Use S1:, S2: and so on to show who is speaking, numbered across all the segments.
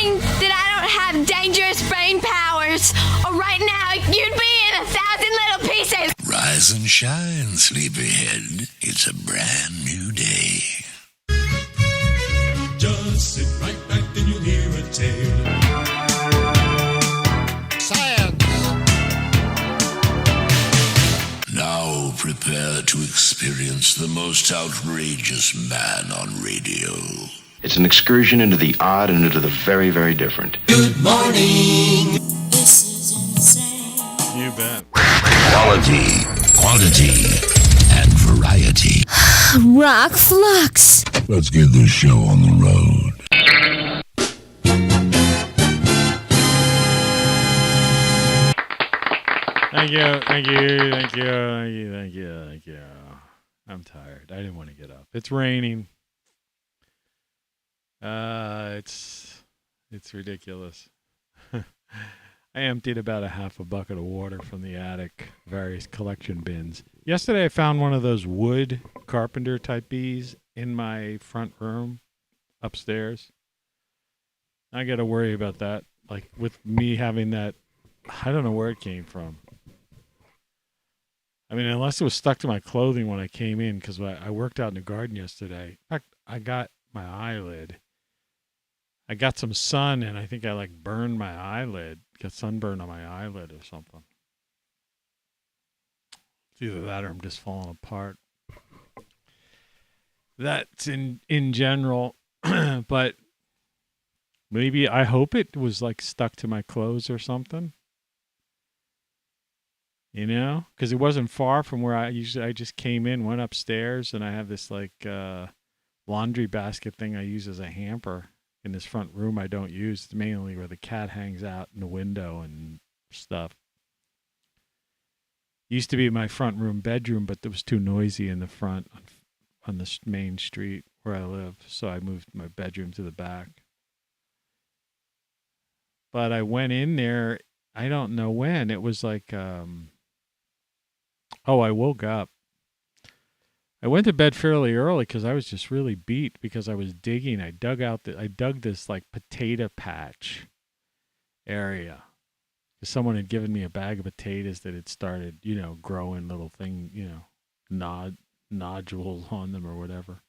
S1: saying that I don't have dangerous brain powers, or right now you'd be in 1,000 little pieces.
S2: Rise and shine, sleepyhead. It's a brand new day.
S3: Just sit right back and you'll hear a tale.
S2: Science. Now prepare to experience the most outrageous man on radio.
S4: It's an excursion into the odd and into the very, very different.
S3: Good morning.
S5: This is insane.
S6: You bet.
S2: Quality, quantity, and variety.
S5: ROCKFLUX.
S2: Let's get this show on the road.
S6: Thank you. I'm tired. I didn't want to get up. It's raining. It's ridiculous. I emptied about a half a bucket of water from the attic, various collection bins. Yesterday I found one of those wood carpenter type bees in my front room upstairs. I got to worry about that. Like with me having that, I don't know where it came from. I mean, unless it was stuck to my clothing when I came in, because I worked out in the garden yesterday. In fact, I got my eyelid. I got some sun, and I think I burned my eyelid. Got sunburn on my eyelid or something. It's either that or I'm just falling apart. That's in general, but maybe I hope it was stuck to my clothes or something. You know, because it wasn't far from where I just came in, went upstairs, and I have this laundry basket thing I use as a hamper in this front room I don't use. It's mainly where the cat hangs out in the window and stuff. Used to be my front room bedroom, but it was too noisy in the front on the main street where I live, so I moved my bedroom to the back. But I went in there, I don't know when. It was I woke up. I went to bed fairly early because I was just really beat because I was digging. I dug this potato patch area. Someone had given me a bag of potatoes that had started, growing little nodules on them or whatever.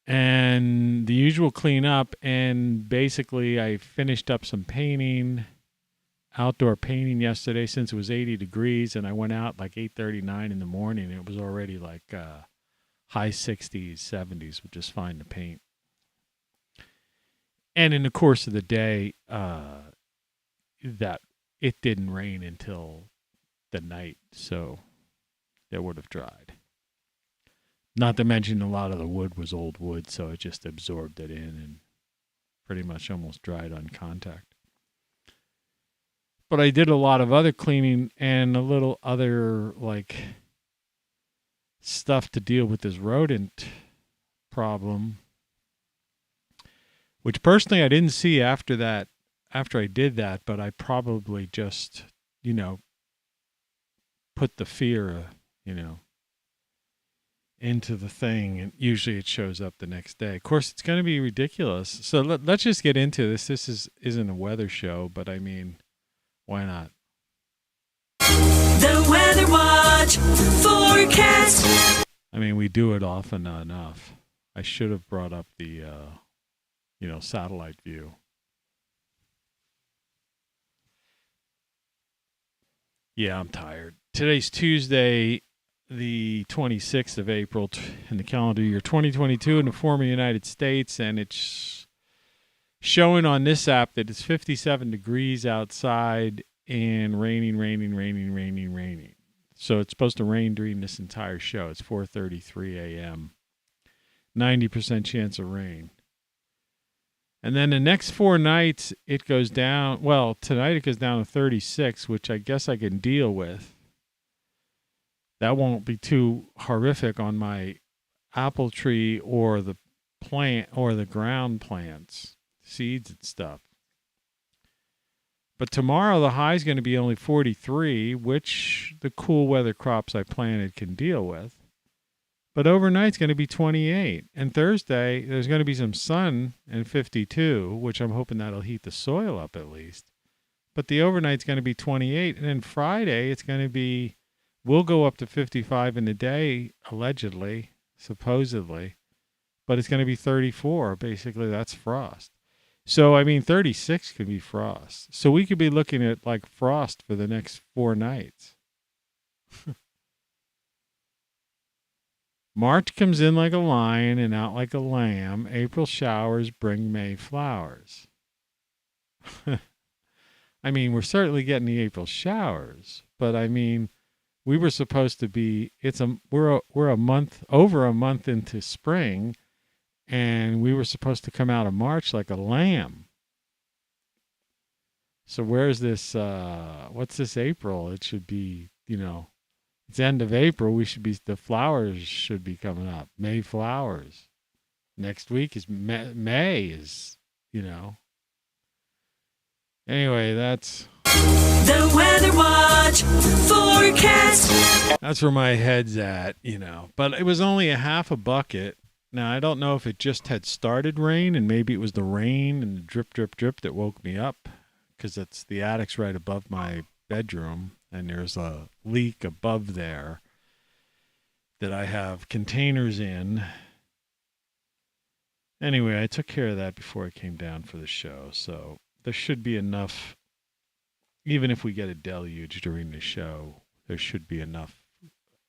S6: And the usual cleanup, and basically I finished up some painting. Outdoor painting yesterday since it was 80 degrees, and I went out 8:39 in the morning, and it was already high 60s, 70s, which is fine to paint. And in the course of the day, that it didn't rain until the night, so it would have dried. Not to mention a lot of the wood was old wood, so it just absorbed it in and pretty much almost dried on contact. But I did a lot of other cleaning and a little other stuff to deal with this rodent problem, which personally I didn't see after I did that, but I probably just, put the fear, into the thing, and usually it shows up the next day. Of course, it's going to be ridiculous. So let's just get into this. This isn't a weather show, but I mean, why not?
S5: The Weather Watch forecast.
S6: I mean, we do it often enough. I should have brought up the, satellite view. Yeah, I'm tired. Today's Tuesday, the 26th of April in the calendar year 2022 in the former United States, and it's showing on this app that it's 57 degrees outside and raining. So it's supposed to rain during this entire show. It's 4:33 a.m. 90% chance of rain. And then the next 4 nights, it goes down. Well, tonight it goes down to 36, which I guess I can deal with. That won't be too horrific on my apple tree or the plant or the ground plants, seeds and stuff. But tomorrow the high is going to be only 43, which the cool weather crops I planted can deal with. But overnight's going to be 28. And Thursday, there's going to be some sun and 52, which I'm hoping that'll heat the soil up at least. But the overnight's going to be 28. And then Friday, it's going to be, we'll go up to 55 in the day, allegedly, supposedly. But it's going to be 34. Basically, that's frost. So, I mean, 36 could be frost. So we could be looking at like frost for the next 4 nights. March comes in like a lion and out like a lamb. April showers bring May flowers. I mean, we're certainly getting the April showers, but I mean, we were supposed to be, we're a month, over a month into spring, and we were supposed to come out of March like a lamb. So where's this, what's this April? It should be, it's end of April. The flowers should be coming up. May flowers. Next week is May is, Anyway, that's
S5: The Weather Watch forecast.
S6: That's where my head's at, But it was only a half a bucket. Now, I don't know if it just had started rain and maybe it was the rain and the drip, drip, drip that woke me up, because the attic's right above my bedroom. And there's a leak above there that I have containers in. Anyway, I took care of that before I came down for the show. So there should be enough, even if we get a deluge during the show, there should be enough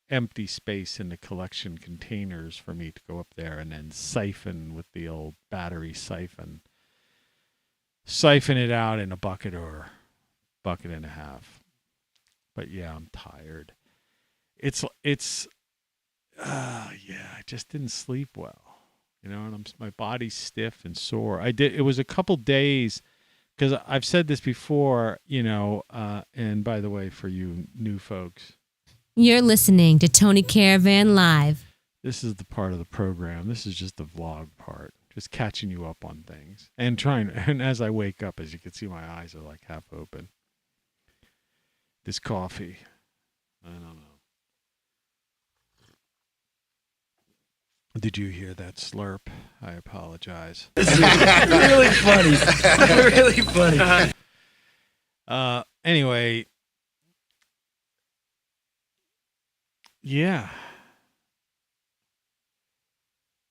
S6: empty space in the collection containers for me to go up there and then siphon with the old battery siphon. Siphon it out in a bucket or bucket and a half. But yeah, I'm tired. I just didn't sleep well, and my body's stiff and sore. It was a couple days, because I've said this before, and by the way, for you new folks,
S5: You're listening to Tony Caravan Live.
S6: this is the part of the program. This is just the vlog part, just catching you up on things and as I wake up, as you can see, my eyes are like half open. This coffee, I don't know. Did you hear that slurp? I apologize.
S7: Really funny. Really funny.
S6: Anyway, yeah.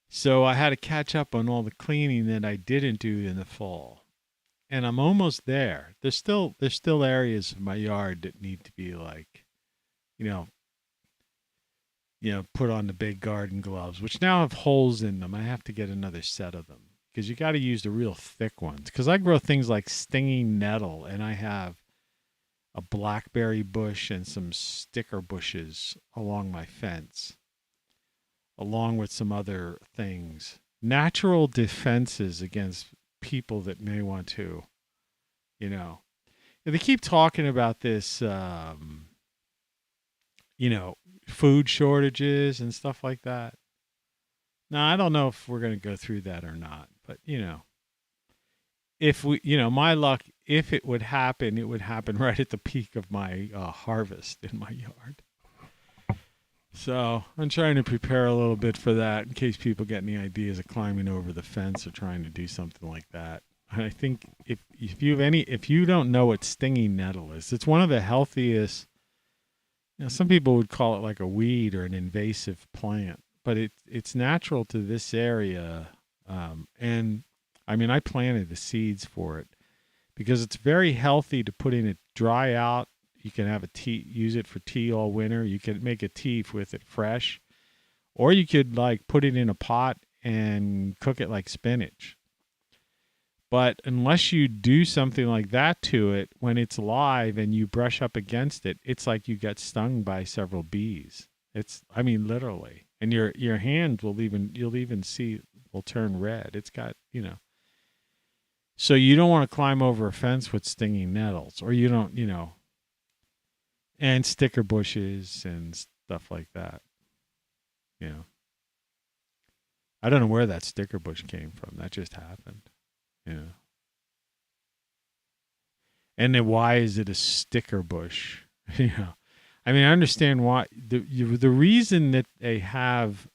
S6: So I had to catch up on all the cleaning that I didn't do in the fall. And I'm almost there. There's still areas of my yard that need to be like, put on the big garden gloves, which now have holes in them. I have to get another set of them, because you got to use the real thick ones. Because I grow things like stinging nettle, and I have a blackberry bush and some sticker bushes along my fence, along with some other things. Natural defenses against people that may want to, they keep talking about this, food shortages and stuff like that. Now, I don't know if we're going to go through that or not, but, if we, my luck, if it would happen right at the peak of my harvest in my yard. So I'm trying to prepare a little bit for that in case people get any ideas of climbing over the fence or trying to do something like that. And I think if you don't know what stinging nettle is, it's one of the healthiest. Some people would call it like a weed or an invasive plant, but it's natural to this area. And I mean, I planted the seeds for it because it's very healthy to put in it dry out. You can have use it for tea all winter. You can make a tea with it fresh, or you could like put it in a pot and cook it like spinach. But unless you do something like that to it when it's live and you brush up against it, it's like you got stung by several bees. Literally. And your hands will turn red. It's got, So you don't want to climb over a fence with stinging nettles, or you don't, and sticker bushes and stuff like that. I don't know where that sticker bush came from. That just happened. And then why is it a sticker bush? I understand why the reason that they have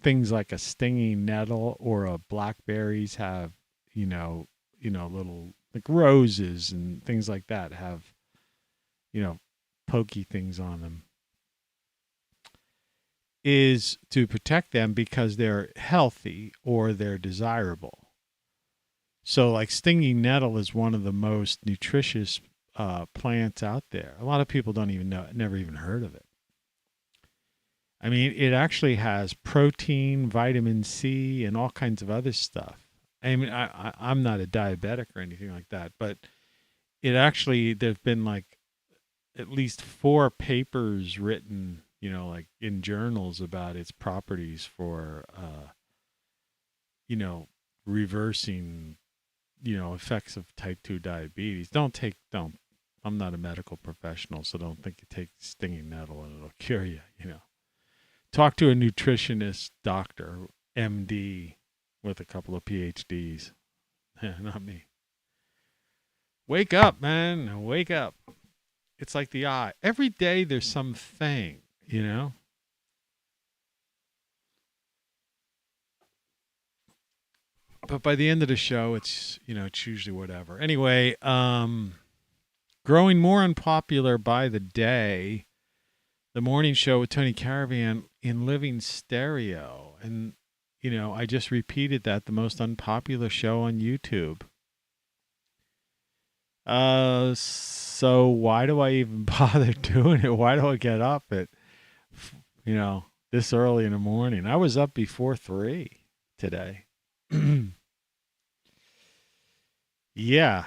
S6: things like a stinging nettle or a blackberries have, little like roses and things like that have, pokey things on them, is to protect them because they're healthy or they're desirable. So like stinging nettle is one of the most nutritious plants out there. A lot of people don't even know, never even heard of it. I mean, it actually has protein, vitamin C, and all kinds of other stuff. I mean, I'm not a diabetic or anything like that, but it actually, there's been like at least 4 papers written, like in journals about its properties for, reversing, effects of type 2 diabetes. I'm not a medical professional, so don't think you take stinging nettle and it'll cure you, Talk to a nutritionist doctor, MD, with a couple of PhDs. Not me. Wake up, man. Wake up. It's like the eye. Every day there's something, But by the end of the show, it's, it's usually whatever. Anyway, growing more unpopular by the day, the morning show with Tony Caravan in living stereo. And, I just repeated that, the most unpopular show on YouTube. So why do I even bother doing it? Why do I get up at, this early in the morning? I was up before 3 today. Yeah.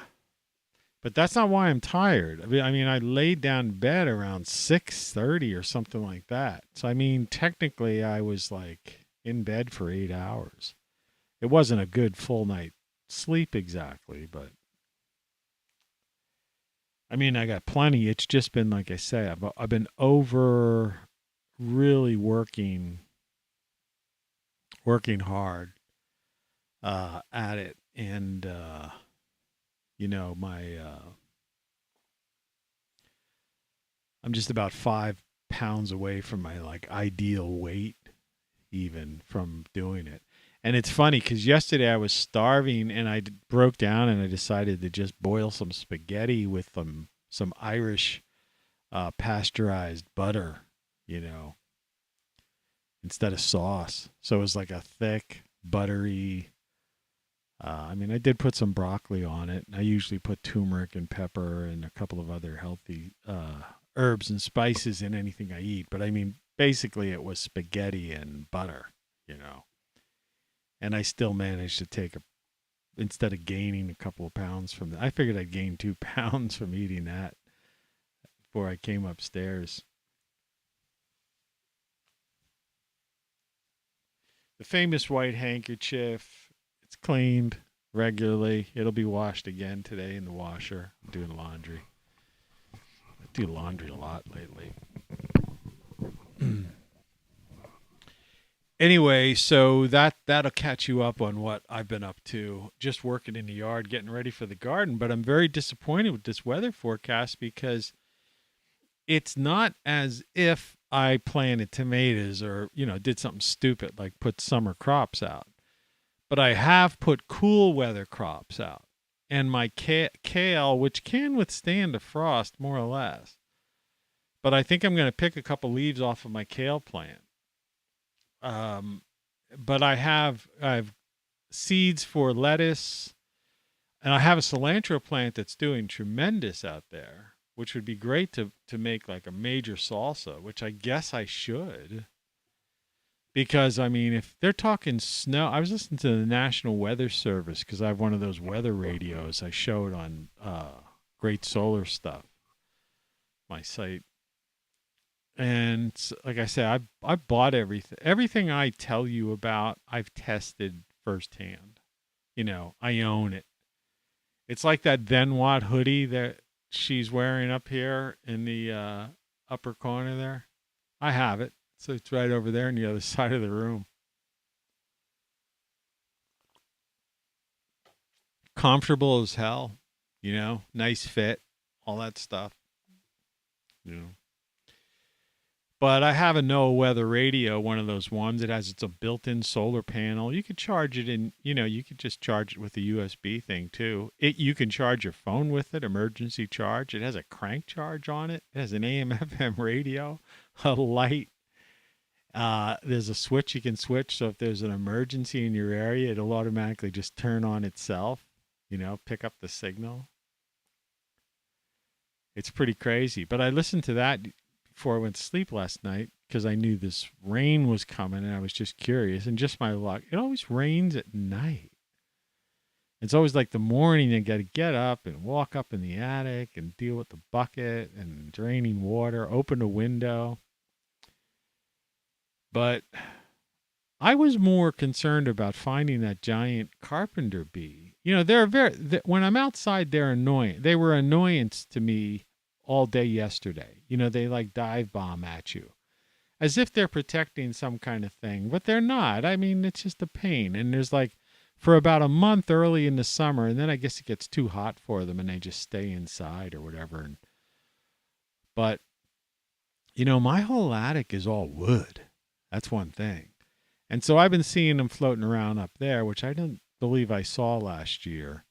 S6: But that's not why I'm tired. I mean, I laid down in bed around 6:30 or something like that. So, I mean, technically I was like in bed for 8 hours. It wasn't a good full night sleep exactly, but I mean, I got plenty. It's just been, like I say, I've been really working hard at it. And, I'm just about 5 pounds away from my like ideal weight, even from doing it. And it's funny because yesterday I was starving and I broke down and I decided to just boil some spaghetti with some Irish pasteurized butter, instead of sauce. So it was like a thick, buttery. I mean, I did put some broccoli on it. I usually put turmeric and pepper and a couple of other healthy herbs and spices in anything I eat. But I mean, basically it was spaghetti and butter, And I still managed to take instead of gaining a couple of pounds from that, I figured I'd gain 2 pounds from eating that before I came upstairs. The famous white handkerchief. It's cleaned regularly. It'll be washed again today in the washer. I'm doing laundry. I do laundry a lot lately. Anyway, so that'll catch you up on what I've been up to. Just working in the yard, getting ready for the garden. But I'm very disappointed with this weather forecast because it's not as if I planted tomatoes or, did something stupid like put summer crops out. But I have put cool weather crops out. And my kale, which can withstand a frost more or less. But I think I'm going to pick a couple leaves off of my kale plant. But I have seeds for lettuce. And I have a cilantro plant that's doing tremendous out there, which would be great to make like a major salsa, which I guess I should. Because, I mean, if they're talking snow, I was listening to the National Weather Service because I have one of those weather radios I showed on Great Solar Stuff, my site. And like I said, I bought everything. Everything I tell you about, I've tested firsthand. I own it. It's like that Then What hoodie that she's wearing up here in the upper corner there. I have it. So it's right over there on the other side of the room. Comfortable as hell, nice fit, all that stuff. But I have a no weather radio, one of those ones. It has its a built-in solar panel. You could charge it in, you could just charge it with a USB thing too. You can charge your phone with it, emergency charge. It has a crank charge on it. It has an AM FM radio, a light. There's a switch you can switch. So if there's an emergency in your area, it'll automatically just turn on itself, pick up the signal. It's pretty crazy. But I listened to that before I went to sleep last night because I knew this rain was coming and I was just curious. And just my luck, it always rains at night. It's always like the morning you got to get up and walk up in the attic and deal with the bucket and draining water, open a window. But I was more concerned about finding that giant carpenter bee. When I'm outside, they're annoying. They were annoyance to me all day yesterday. They like dive bomb at you as if they're protecting some kind of thing, but they're not. I mean, it's just a pain. And there's like for about a month early in the summer, and then I guess it gets too hot for them and they just stay inside or whatever. But, my whole attic is all wood. That's one thing. And so I've been seeing them floating around up there, which I don't believe I saw last year.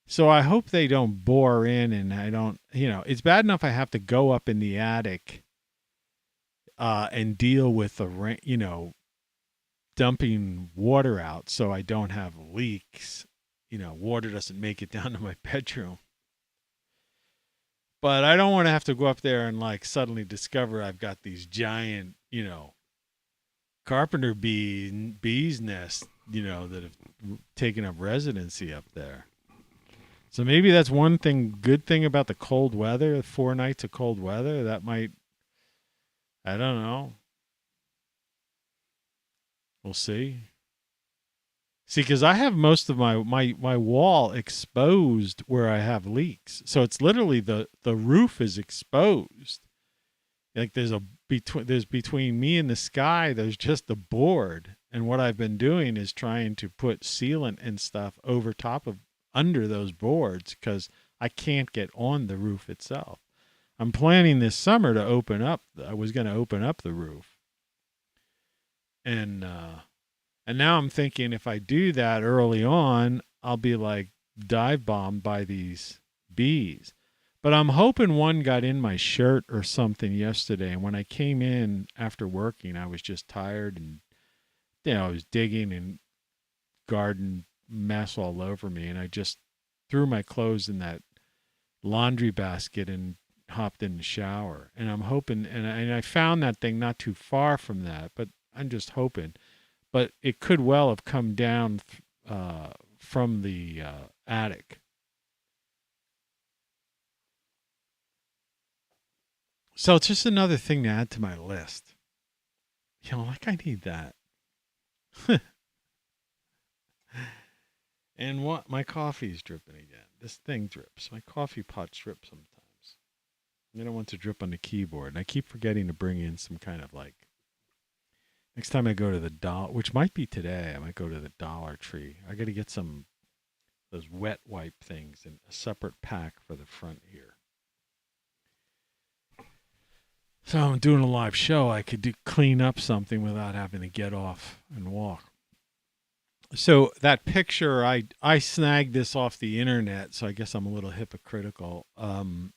S6: So I hope they don't bore in and I don't, it's bad enough I have to go up in the attic and deal with the rain, dumping water out so I don't have leaks. Water doesn't make it down to my bedroom. But I don't want to have to go up there and like suddenly discover I've got these giant, carpenter bees nests, that have taken up residency up there. So maybe that's one good thing about the cold weather, 4 nights of cold weather. That might, I don't know. We'll see. See, because I have most of my wall exposed where I have leaks. So it's literally the roof is exposed. Like there's between me and the sky, there's just a board. And what I've been doing is trying to put sealant and stuff under those boards because I can't get on the roof itself. I'm planning this summer to open up. I was going to open up the roof. And now I'm thinking if I do that early on, I'll be like dive bombed by these bees. But I'm hoping one got in my shirt or something yesterday. And when I came in after working, I was just tired and, I was digging and garden mess all over me. And I just threw my clothes in that laundry basket and hopped in the shower. And I'm hoping, and I found that thing not too far from that, but I'm just hoping. But it could well have come down from the attic. So it's just another thing to add to my list. I need that. And what? My coffee's dripping again. This thing drips. My coffee pot drips sometimes. I don't want to drip on the keyboard. And I keep forgetting to bring in some kind of next time I go to the which might be today, I might go to the Dollar Tree. I got to get those wet wipe things in a separate pack for the front here. So I'm doing a live show. I could clean up something without having to get off and walk. So that picture, I snagged this off the internet, so I guess I'm a little hypocritical. I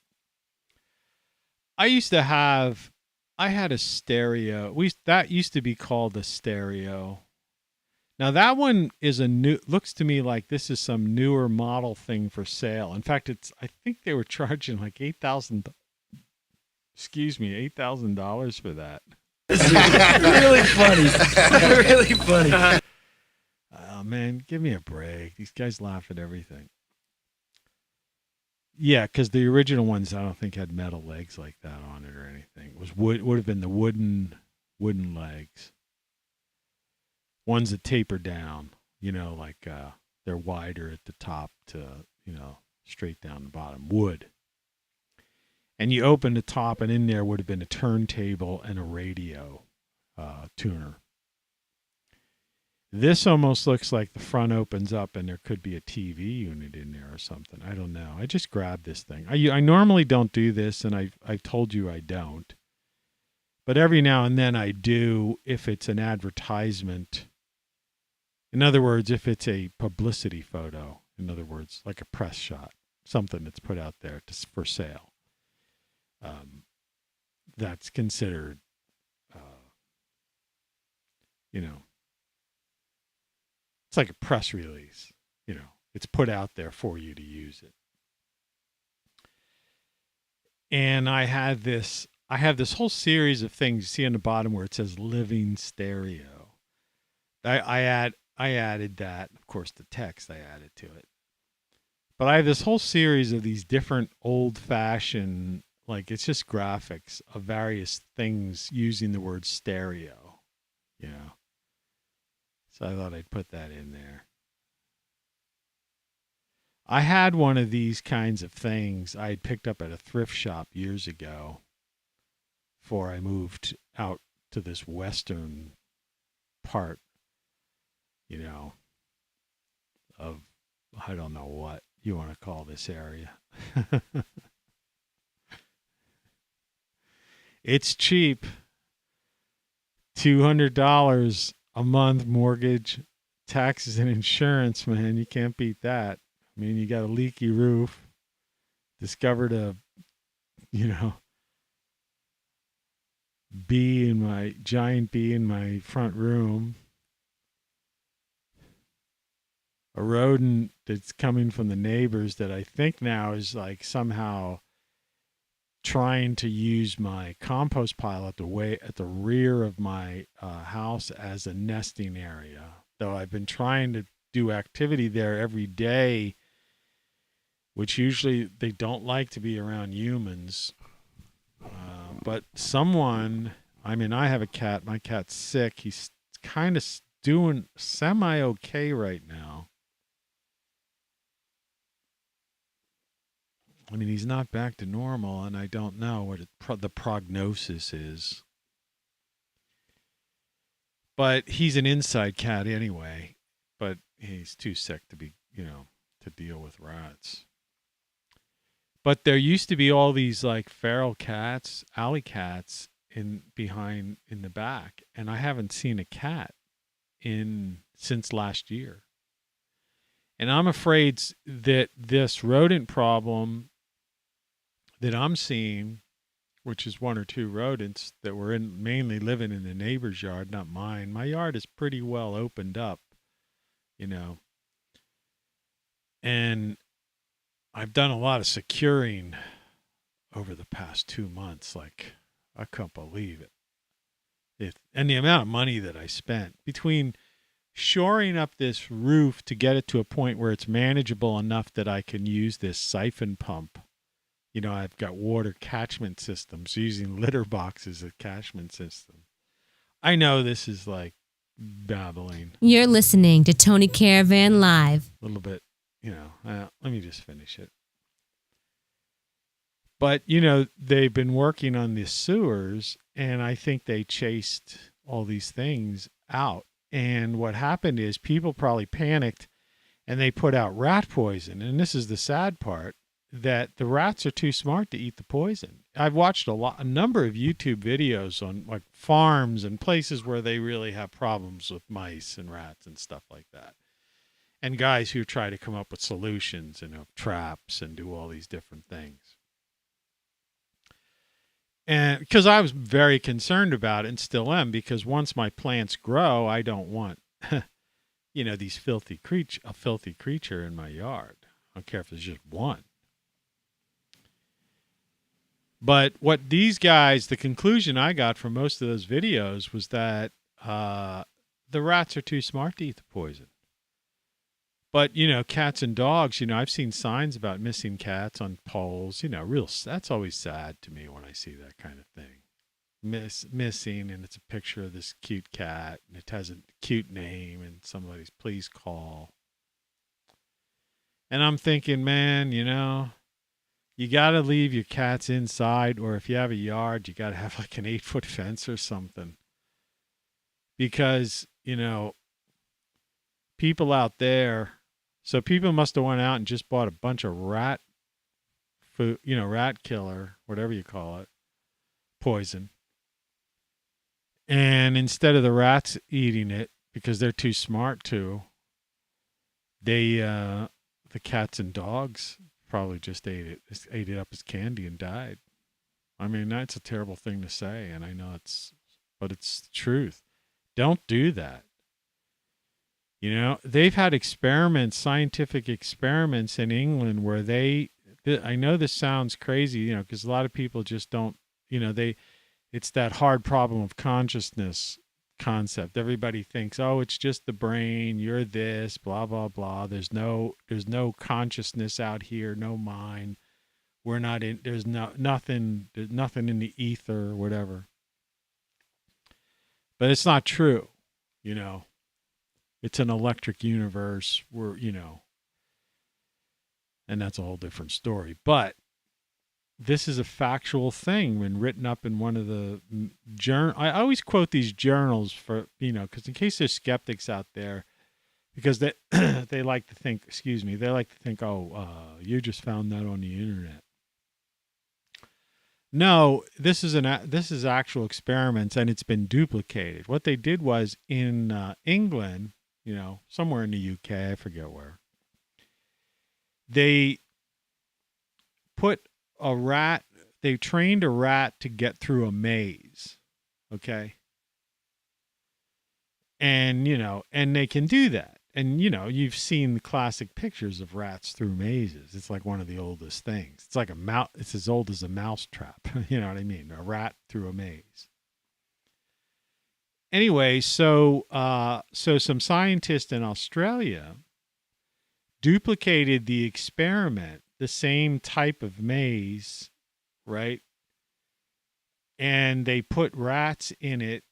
S6: had a stereo. That used to be called a stereo. Now that one is looks to me like this is some newer model thing for sale. In fact, I think they were charging like $8,000 for that.
S7: Really funny. Really funny.
S6: Oh man, give me a break. These guys laugh at everything. Yeah, because the original ones I don't think had metal legs like that on it or anything. It was would have been the wooden legs. Ones that taper down, they're wider at the top to, straight down the bottom. Wood. And you open the top and in there would have been a turntable and a radio tuner. This almost looks like the front opens up and there could be a TV unit in there or something. I don't know. I just grabbed this thing. I normally don't do this, and I've told you I don't. But every now and then I do, if it's an advertisement. In other words, if it's a publicity photo, in other words, like a press shot, something that's put out there for sale, that's considered, it's like a press release. It's put out there for you to use it. And I have this whole series of things you see on the bottom where it says living stereo. I added that, of course, the text I added to it. But I have this whole series of these different old-fashioned, like it's just graphics of various things using the word stereo, So I thought I'd put that in there. I had one of these kinds of things I had picked up at a thrift shop years ago before I moved out to this western part, of, I don't know what you want to call this area. It's cheap. $200 a month mortgage, taxes and insurance, man. You can't beat that. I mean, you got a leaky roof, discovered a, giant bee in my front room, a rodent that's coming from the neighbors that I think now is like somehow trying to use my compost pile at the rear of my house as a nesting area. Though I've been trying to do activity there every day, which usually they don't like to be around humans. But I have a cat. My cat's sick. He's kind of doing semi-okay right now. I mean, he's not back to normal, and I don't know what the prognosis is. But he's an inside cat anyway. But he's too sick to be, to deal with rats. But there used to be all these like feral cats, alley cats in the back, and I haven't seen a cat since last year. And I'm afraid that this rodent problem that I'm seeing, which is one or two rodents that were mainly living in the neighbor's yard, not mine. My yard is pretty well opened up, and I've done a lot of securing over the past 2 months. Like, I can't believe it. And the amount of money that I spent between shoring up this roof to get it to a point where it's manageable enough that I can use this siphon pump. I've got water catchment systems, using litter boxes as catchment system. I know this is like babbling.
S5: You're listening to Tony Caravan Live.
S6: A little bit, let me just finish it. But, they've been working on the sewers, and I think they chased all these things out. And what happened is people probably panicked, and they put out rat poison. And this is the sad part, that the rats are too smart to eat the poison. I've watched a number of YouTube videos on like farms and places where they really have problems with mice and rats and stuff like that. And guys who try to come up with solutions and traps and do all these different things. And because I was very concerned about it, and still am, because once my plants grow, I don't want, these filthy creature in my yard. I don't care if it's just one. But what these guys, the conclusion I got from most of those videos was that the rats are too smart to eat the poison. But, cats and dogs, I've seen signs about missing cats on poles, that's always sad to me when I see that kind of thing. Missing, and it's a picture of this cute cat, and it has a cute name, and somebody's please call. And I'm thinking, man, you got to leave your cats inside, or if you have a yard, you got to have like an 8-foot fence or something. Because, people out there, so people must have went out and just bought a bunch of rat food, rat killer, whatever you call it, poison. And instead of the rats eating it, because they're too smart to, the cats and dogs probably just ate it up as candy and died. I mean, that's a terrible thing to say, and I know but it's the truth. Don't do that. You know, they've had experiments, scientific experiments in England where I know this sounds crazy, you know, because a lot of people just don't, you know, it's that hard problem of consciousness concept. Everybody thinks, oh, it's just the brain, you're this, blah, blah, blah. There's no consciousness out here, no mind. We're not in, there's nothing in the ether or whatever. But it's not true, you know. It's an electric universe where, you know, and that's a whole different story. But this is a factual thing when written up in one of the I always quote these journals for, you know, because in case there's skeptics out there, because they they like to think, oh, you just found that on the internet. No, this is actual experiments, and it's been duplicated. What they did was in England, you know, somewhere in the UK, I forget where, they trained a rat to get through a maze, okay? And, you know, and they can do that. And, you know, you've seen the classic pictures of rats through mazes. It's like one of the oldest things. It's like it's as old as a mouse trap. You know what I mean? A rat through a maze. Anyway, so some scientists in Australia duplicated the experiment, the same type of maze, right? And they put rats in it,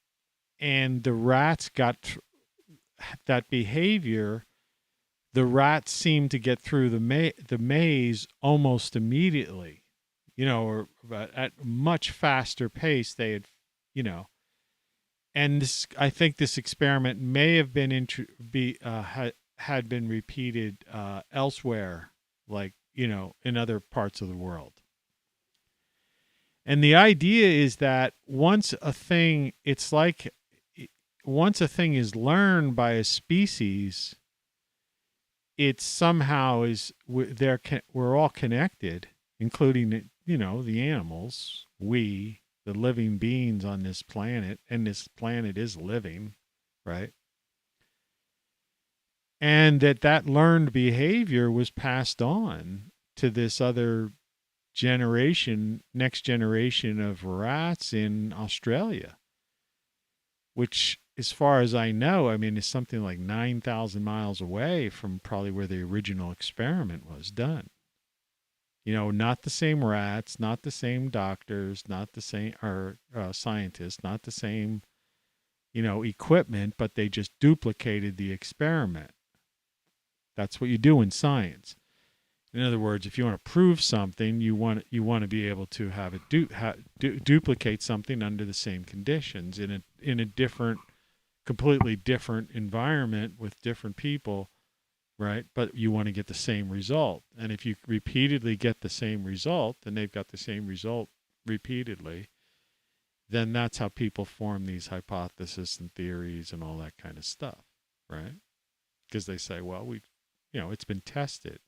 S6: and the rats got that behavior. The rats seemed to get through the maze almost immediately, you know, or at a much faster pace. They had, you know, and I think this experiment may have been had been repeated elsewhere, like, you know, in other parts of the world. And the idea is that once a thing is learned by a species, it somehow we're all connected, including, you know, the animals, the living beings on this planet, and this planet is living, right? And that learned behavior was passed on to this other next generation of rats in Australia, which, as far as I know, I mean, is something like 9,000 miles away from probably where the original experiment was done. You know, not the same rats, not the same doctors, not the same scientists, not the same, you know, equipment, but they just duplicated the experiment. That's what you do in science. In other words, if you want to prove something, you want to be able to have it duplicate something under the same conditions in a different, completely different environment with different people, right? But you want to get the same result. And if you repeatedly get the same result, and they've got the same result repeatedly, then that's how people form these hypotheses and theories and all that kind of stuff, right? Because they say, well, it's been tested.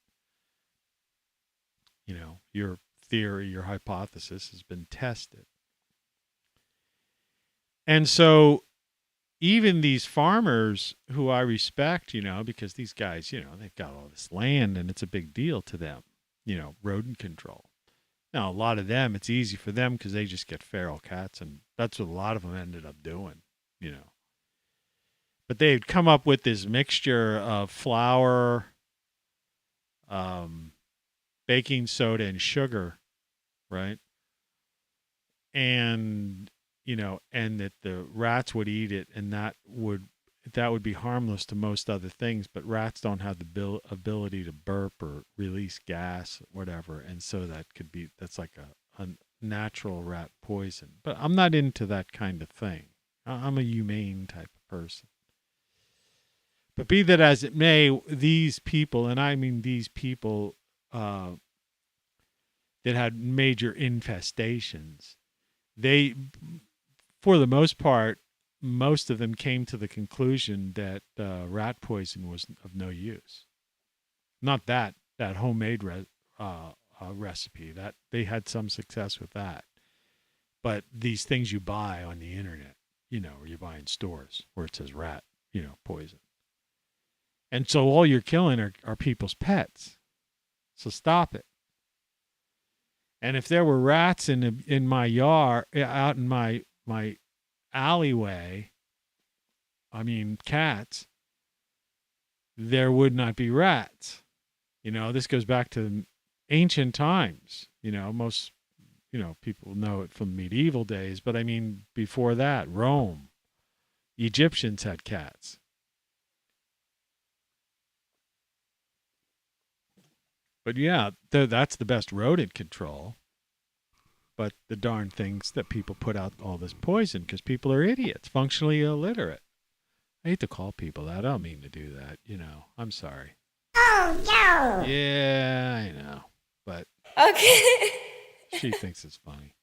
S6: You know, your theory, your hypothesis has been tested. And so even these farmers who I respect, you know, because these guys, you know, they've got all this land and it's a big deal to them, you know, rodent control. Now, a lot of them, it's easy for them because they just get feral cats, and that's what a lot of them ended up doing, you know. But they'd come up with this mixture of flour, baking soda, and sugar, right? And, you know, and that the rats would eat it, and that would be harmless to most other things, but rats don't have the ability to burp or release gas, whatever, and so that's like a natural rat poison. But I'm not into that kind of thing. I'm a humane type of person. But be that as it may, these people, and I mean these people that had major infestations, they, for the most part, most of them came to the conclusion that rat poison was of no use. Not that homemade recipe, that they had some success with that, but these things you buy on the internet, or you buy in stores where it says rat, poison. And so all you're killing are people's pets. So stop it. And if there were rats in my yard, out in my alleyway, cats, there would not be rats. This goes back to ancient times. Most, people know it from medieval days, but before that, Rome, Egyptians had cats. But yeah, that's the best rodent control. But the darn things that people put out all this poison because people are idiots, functionally illiterate. I hate to call people that. I don't mean to do that. I'm sorry.
S1: Oh, no.
S6: Yeah, I know. But
S1: Okay.
S6: she thinks it's funny.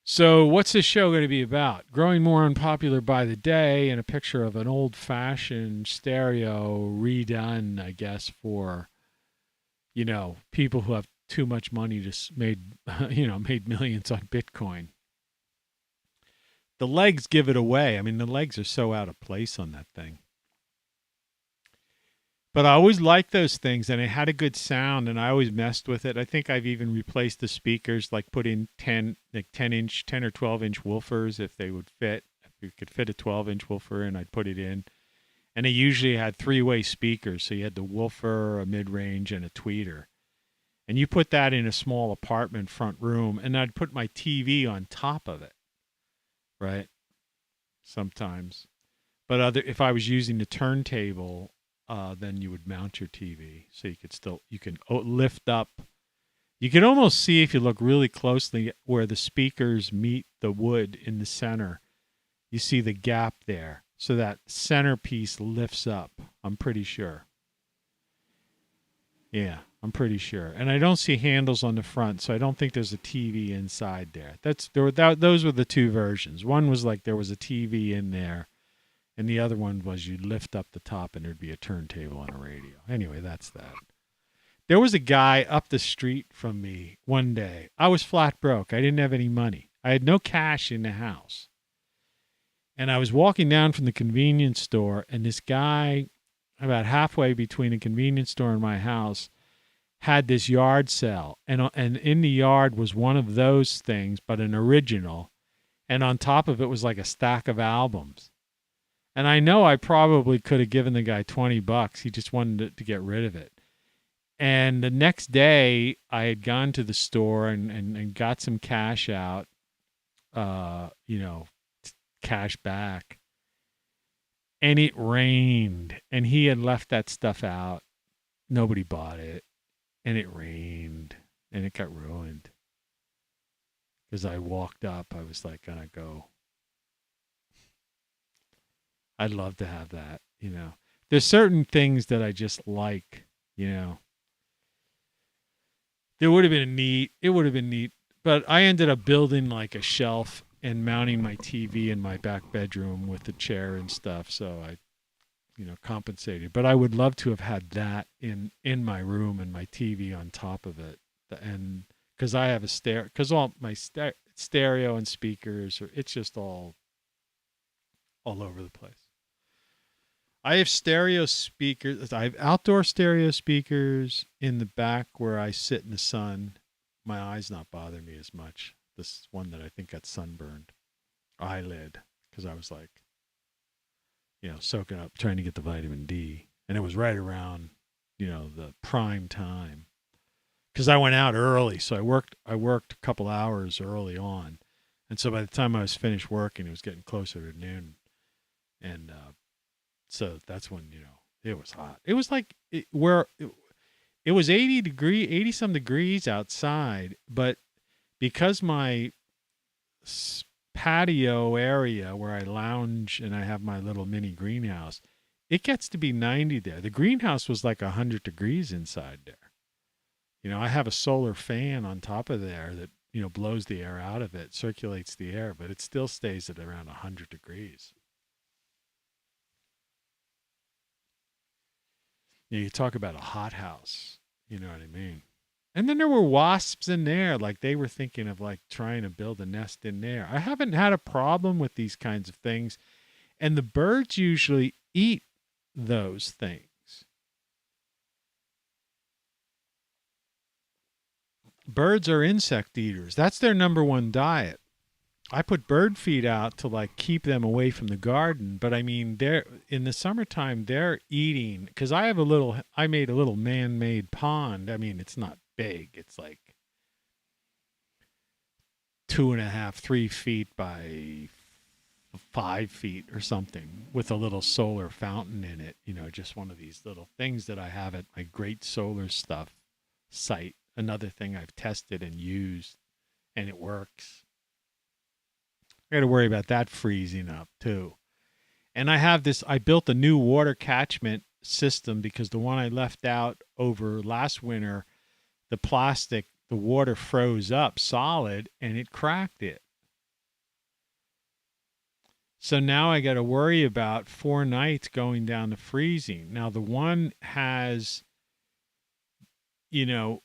S6: So what's this show going to be about? Growing more unpopular by the day, and a picture of an old-fashioned stereo redone, I guess, for, people who have too much money made millions on Bitcoin. The legs give it away. The legs are so out of place on that thing. But I always liked those things, and it had a good sound, and I always messed with it. I think I've even replaced the speakers, like put in 10 or 12-inch woofers if they would fit. If you could fit a 12-inch woofer in, I'd put it in. And it usually had 3-way speakers, so you had the woofer, a mid-range, and a tweeter. And you put that in a small apartment front room, and I'd put my TV on top of it, right? Sometimes. But if I was using the turntable, then you would mount your TV, so you can lift up. You can almost see, if you look really closely, where the speakers meet the wood in the center. You see the gap there, so that centerpiece lifts up. I'm pretty sure. Yeah, I'm pretty sure. And I don't see handles on the front, so I don't think there's a TV inside there. Those were the two versions. One was like there was a TV in there, and the other one was you'd lift up the top and there'd be a turntable and a radio. Anyway, that's that. There was a guy up the street from me one day. I was flat broke. I didn't have any money. I had no cash in the house. And I was walking down from the convenience store, and this guy, about halfway between the convenience store and my house, had this yard sale. And in the yard was one of those things, but an original. And on top of it was like a stack of albums. And I know I probably could have given the guy $20. He just wanted to get rid of it. And the next day, I had gone to the store and got some cash out, cash back. And it rained. And he had left that stuff out. Nobody bought it. And it rained. And it got ruined. As I walked up, I was like, gonna go. I'd love to have that, There's certain things that I just like, It would have been neat, but I ended up building like a shelf and mounting my TV in my back bedroom with the chair and stuff, so I, compensated. But I would love to have had that in my room and my TV on top of it, and because I have because all my stereo and speakers, it's just all over the place. I have stereo speakers. I have outdoor stereo speakers in the back where I sit in the sun. My eyes not bother me as much. This one that I think got sunburned eyelid because I was like, soaking up, trying to get the vitamin D. And it was right around, the prime time. Because I went out early, so I worked a couple hours early on. And so by the time I was finished working, it was getting closer to noon. And so that's when, it was hot. It was like it was 80 some degrees outside, but because my patio area where I lounge and I have my little mini greenhouse, it gets to be 90 there. The greenhouse was like 100 degrees inside there. I have a solar fan on top of there that blows the air out of it, circulates the air, but it still stays at around 100 degrees. You talk about a hothouse, you know what I mean? And then there were wasps in there, like they were thinking of like trying to build a nest in there. I haven't had a problem with these kinds of things, and the birds usually eat those things. Birds are insect eaters. That's their number one diet. I put bird feed out to like keep them away from the garden, but I mean, they're in the summertime they're eating, because I made a little man-made pond. I mean, it's not big. It's like 2.5, 3 feet by 5 feet or something, with a little solar fountain in it. Just one of these little things that I have at my Great Solar Stuff site. Another thing I've tested and used, and it works. I got to worry about that freezing up too. And I built a new water catchment system, because the one I left out over last winter, the water froze up solid and it cracked it. So now I got to worry about 4 nights going down to freezing. Now the one has, the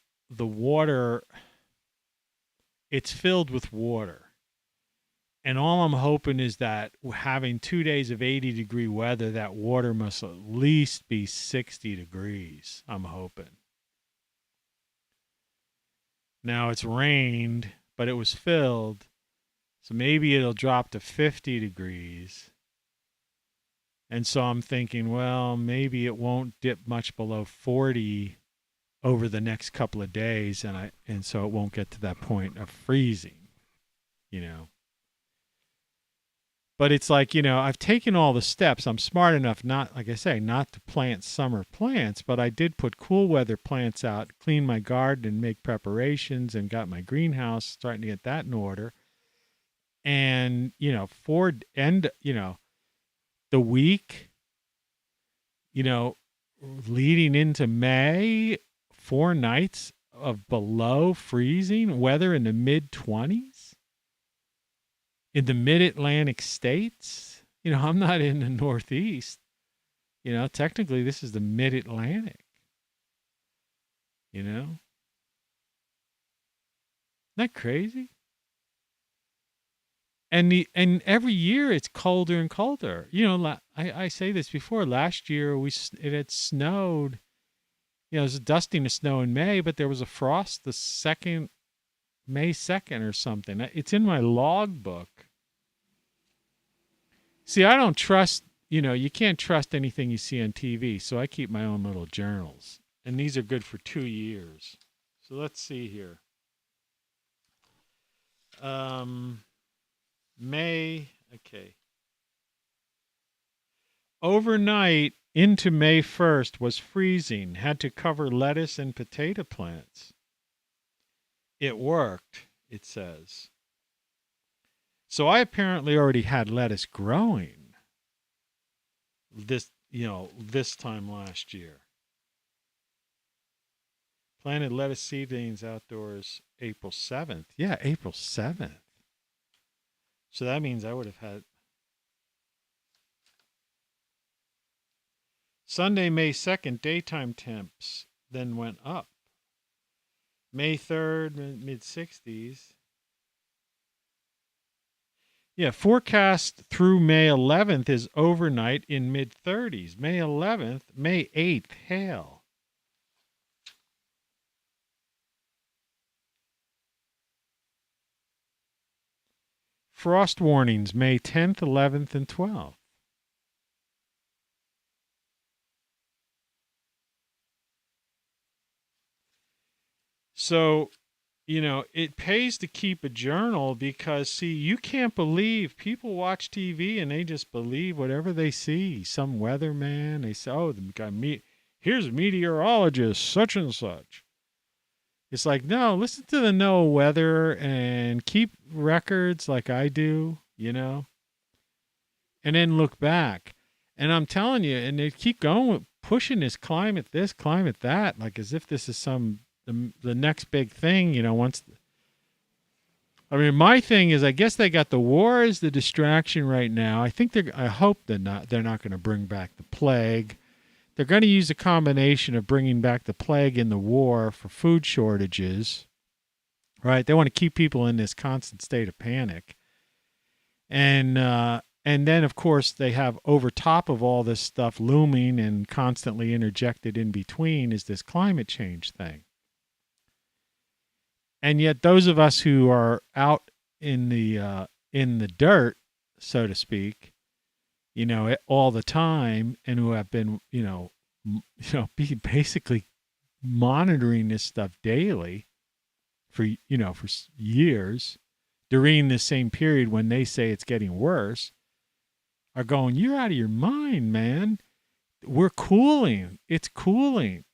S6: water, it's filled with water. And all I'm hoping is that having 2 days of 80-degree weather, that water must at least be 60 degrees, I'm hoping. Now it's rained, but it was filled, so maybe it'll drop to 50 degrees. And so I'm thinking, well, maybe it won't dip much below 40 over the next couple of days, and so it won't get to that point of freezing, But it's like, I've taken all the steps. I'm smart enough not to plant summer plants, but I did put cool weather plants out, clean my garden and make preparations, and got my greenhouse starting to get that in order. And, the week, leading into May, 4 nights of below freezing weather in the mid-20s. In the mid-Atlantic states. I'm not in the Northeast. Technically this is the mid-Atlantic. Isn't that crazy? And every year it's colder and colder. I say this before. Last year it had snowed. It was a dusting of snow in May, but there was a frost May 2nd or something. It's in my log book. See, I don't trust, you can't trust anything you see on TV, so I keep my own little journals. And these are good for 2 years. So let's see here. May, okay. Overnight into May 1st was freezing. Had to cover lettuce and potato plants. It worked, it says. So I apparently already had lettuce growing this time last year. Planted lettuce seedlings outdoors April 7th. Yeah, April 7th. So that means I would have had Sunday, May 2nd, daytime temps then went up. May 3rd, mid-60s. Yeah, forecast through May 11th is overnight in mid-30s. May 11th, May 8th, hail. Frost warnings, May 10th, 11th, and 12th. So, it pays to keep a journal because, see, you can't believe people watch TV and they just believe whatever they see. Some weatherman, they say, oh, here's meteorologist such and such. It's like, no, listen to the NOAA weather and keep records like I do, and then look back. And I'm telling you, and they keep going, pushing this, climate that, like as if this is the next big thing, once I mean, my thing is, I guess they got the war as the distraction right now. I hope they're not going to bring back the plague. They're going to use a combination of bringing back the plague and the war for food shortages, right? They want to keep people in this constant state of panic. And then, of course, they have over top of all this stuff looming and constantly interjected in between is this climate change thing. And yet those of us who are out in the dirt, so to speak, all the time, and who have been, basically monitoring this stuff daily for years during this same period when they say it's getting worse, are going, you're out of your mind, man. We're cooling. It's cooling.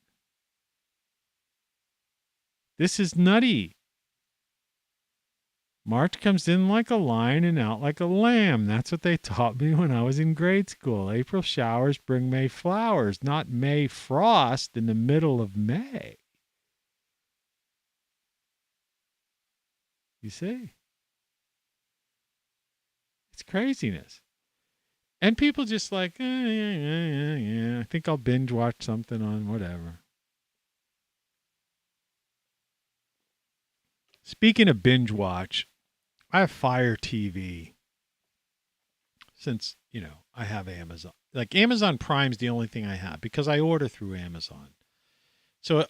S6: This is nutty. March comes in like a lion and out like a lamb. That's what they taught me when I was in grade school. April showers bring May flowers, not May frost in the middle of May. You see? It's craziness. And people just like, yeah. I think I'll binge watch something on whatever. Speaking of binge watch, I have Fire TV since, I have Amazon. Like Amazon Prime's the only thing I have because I order through Amazon. So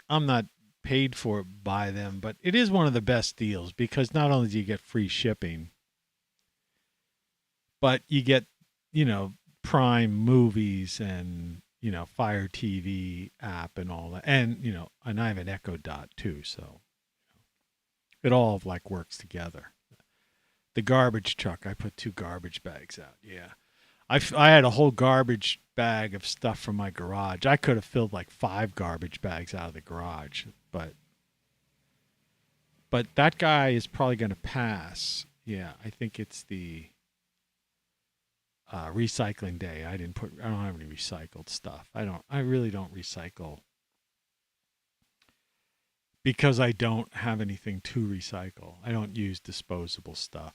S6: I'm not paid for it by them, but it is one of the best deals because not only do you get free shipping, but you get, Prime movies and, Fire TV app and all that. And, and I have an Echo Dot too. So it all works together. The garbage truck, I put 2 garbage bags out. Yeah. I had a whole garbage bag of stuff from my garage. I could have filled 5 garbage bags out of the garage, but that guy is probably going to pass. Yeah. I think it's the recycling day. I don't have any recycled stuff. I really don't recycle because I don't have anything to recycle. I don't use disposable stuff.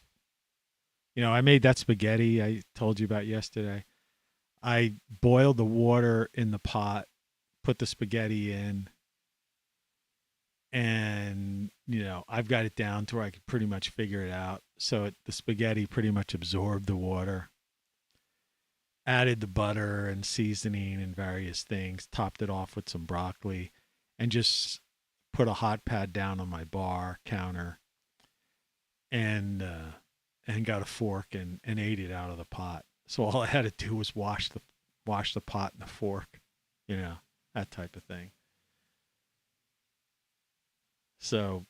S6: I made that spaghetti I told you about yesterday. I boiled the water in the pot, put the spaghetti in, and, I've got it down to where I could pretty much figure it out. So the spaghetti pretty much absorbed the water. Added the butter and seasoning and various things, topped it off with some broccoli, and just put a hot pad down on my bar counter and got a fork and ate it out of the pot. So all I had to do was wash the pot and the fork, that type of thing. So,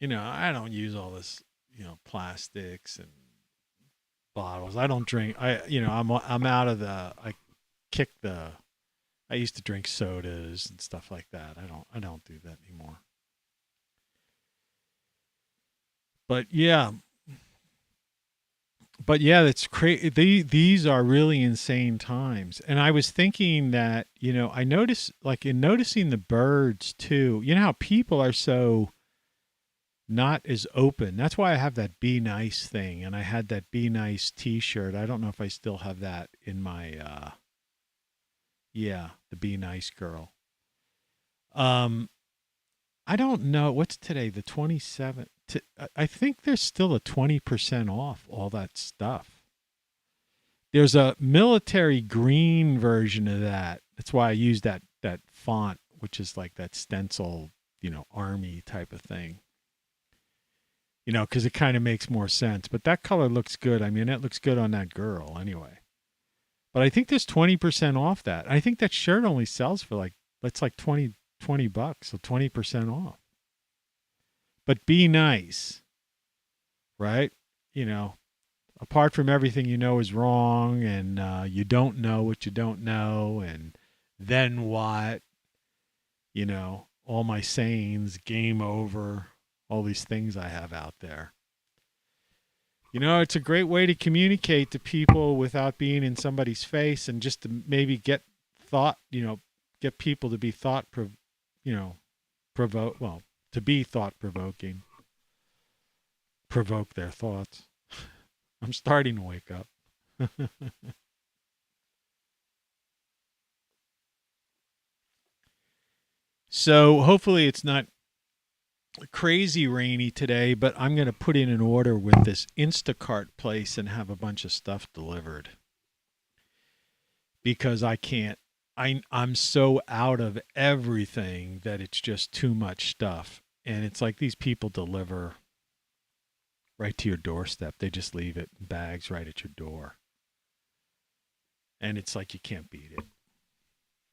S6: I don't use all this, plastics and bottles. I don't drink. I'm out of the. I used to drink sodas and stuff like that. I don't do that anymore. But yeah, that's crazy. These are really insane times. And I was thinking that, I noticed, in noticing the birds too, how people are so not as open. That's why I have that Be Nice thing. And I had that Be Nice t-shirt. I don't know if I still have that in my, the Be Nice girl. I don't know. What's today? The 27th. I think there's still a 20% off all that stuff. There's a military green version of that. That's why I use that font, which is like that stencil, army type of thing. Because it kind of makes more sense. But that color looks good. I mean, it looks good on that girl anyway. But I think there's 20% off that. I think that shirt only sells for it's like $20, so 20% off. But Be Nice, right? Apart from everything is wrong and you don't know what you don't know and then what, all my sayings, game over, all these things I have out there. It's a great way to communicate to people without being in somebody's face and just to maybe get get people to be to be thought-provoking. provoke their thoughts. I'm starting to wake up. So hopefully it's not crazy rainy today, but I'm going to put in an order with this Instacart place and have a bunch of stuff delivered. Because I can't, I'm so out of everything that it's just too much stuff. And it's like these people deliver right to your doorstep. They just leave it in bags right at your door. And it's like you can't beat it.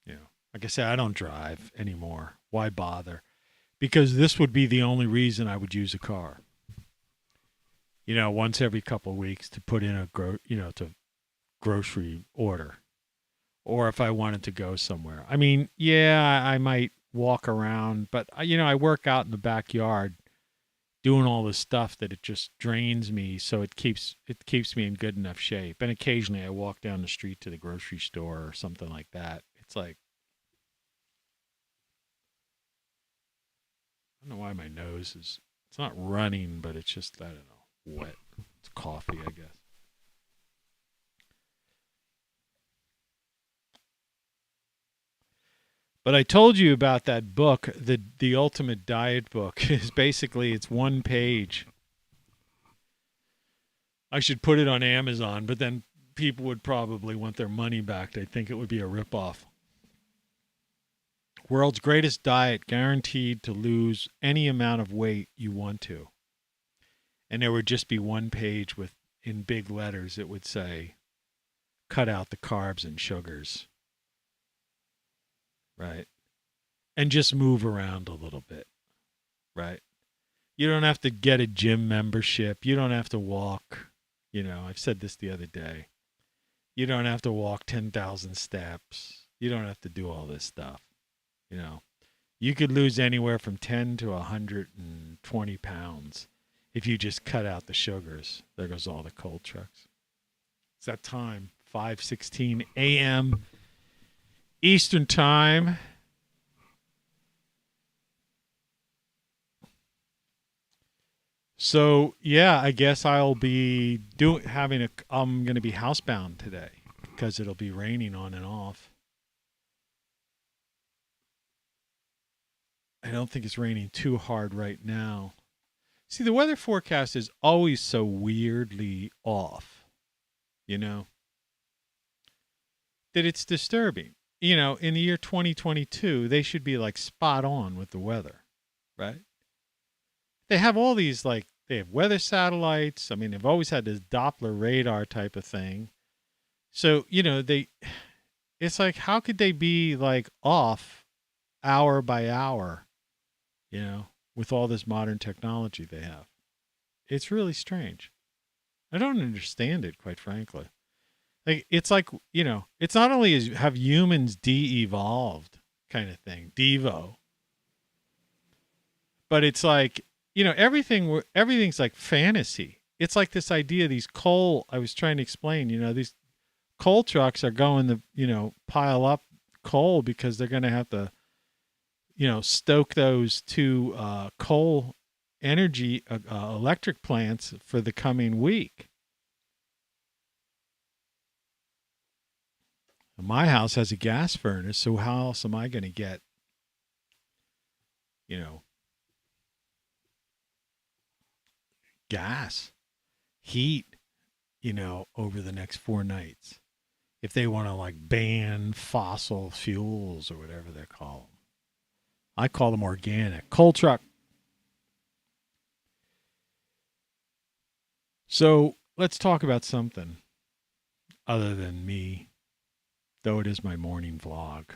S6: You know, like I said, I don't drive anymore. Why bother? Because this would be the only reason I would use a car. You know, once every couple of weeks to put in a to grocery order. Or if I wanted to go somewhere. I mean, yeah, I might walk around, but I work out in the backyard doing all this stuff that it just drains me, so it keeps me in good enough shape. And occasionally I walk down the street to the grocery store or something like that. It's like, I don't know why my nose it's not running, but it's just, I don't know, wet. It's coffee, I guess. But I told you about that book, the Ultimate Diet book. Is basically, it's one page. I should put it on Amazon, but then people would probably want their money back. They'd think it would be a ripoff. World's greatest diet, guaranteed to lose any amount of weight you want to. And there would just be one page with, in big letters, it would say, cut out the carbs and sugars. Right. And just move around a little bit. Right. You don't have to get a gym membership. You don't have to walk. I've said this the other day. You don't have to walk 10,000 steps. You don't have to do all this stuff. You could lose anywhere from 10 to 120 pounds if you just cut out the sugars. There goes all the cold trucks. It's that time, 5:16 a.m. Eastern time. So yeah, I guess I'll be I'm going to be housebound today because it'll be raining on and off. I don't think it's raining too hard right now. See, the weather forecast is always so weirdly off, that it's disturbing. In the year 2022, they should be like spot on with the weather, right? They have all these, they have weather satellites. I mean, they've always had this Doppler radar type of thing. So, it's like, how could they be off hour by hour, with all this modern technology they have? It's really strange. I don't understand it, quite frankly. It's it's not only have humans de-evolved kind of thing, Devo, but it's everything's like fantasy. It's like this idea, I was trying to explain, these coal trucks are going to, pile up coal because they're going to have to, stoke those two coal energy electric plants for the coming week. My house has a gas furnace, so how else am I going to get, gas, heat, over the next 4 nights? If they want to ban fossil fuels or whatever they call them. I call them organic. Coal truck. So let's talk about something other than me, though it is my morning vlog.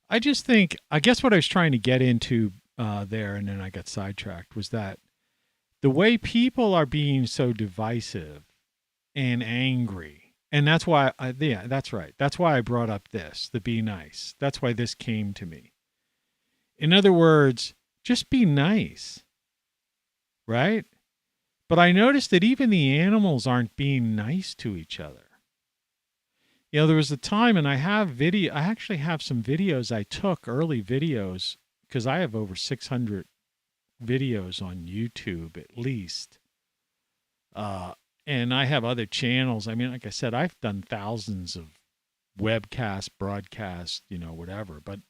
S6: I guess what I was trying to get into there, and then I got sidetracked, was that the way people are being so divisive and angry, and that's why, that's right. That's why I brought up the be nice. That's why this came to me. In other words, just be nice, right? But I noticed that even the animals aren't being nice to each other. There was a time, and I actually have some videos I took, early videos, because I have over 600 videos on YouTube at least. And I have other channels. I mean, like I said, I've done thousands of webcasts, broadcasts, whatever, but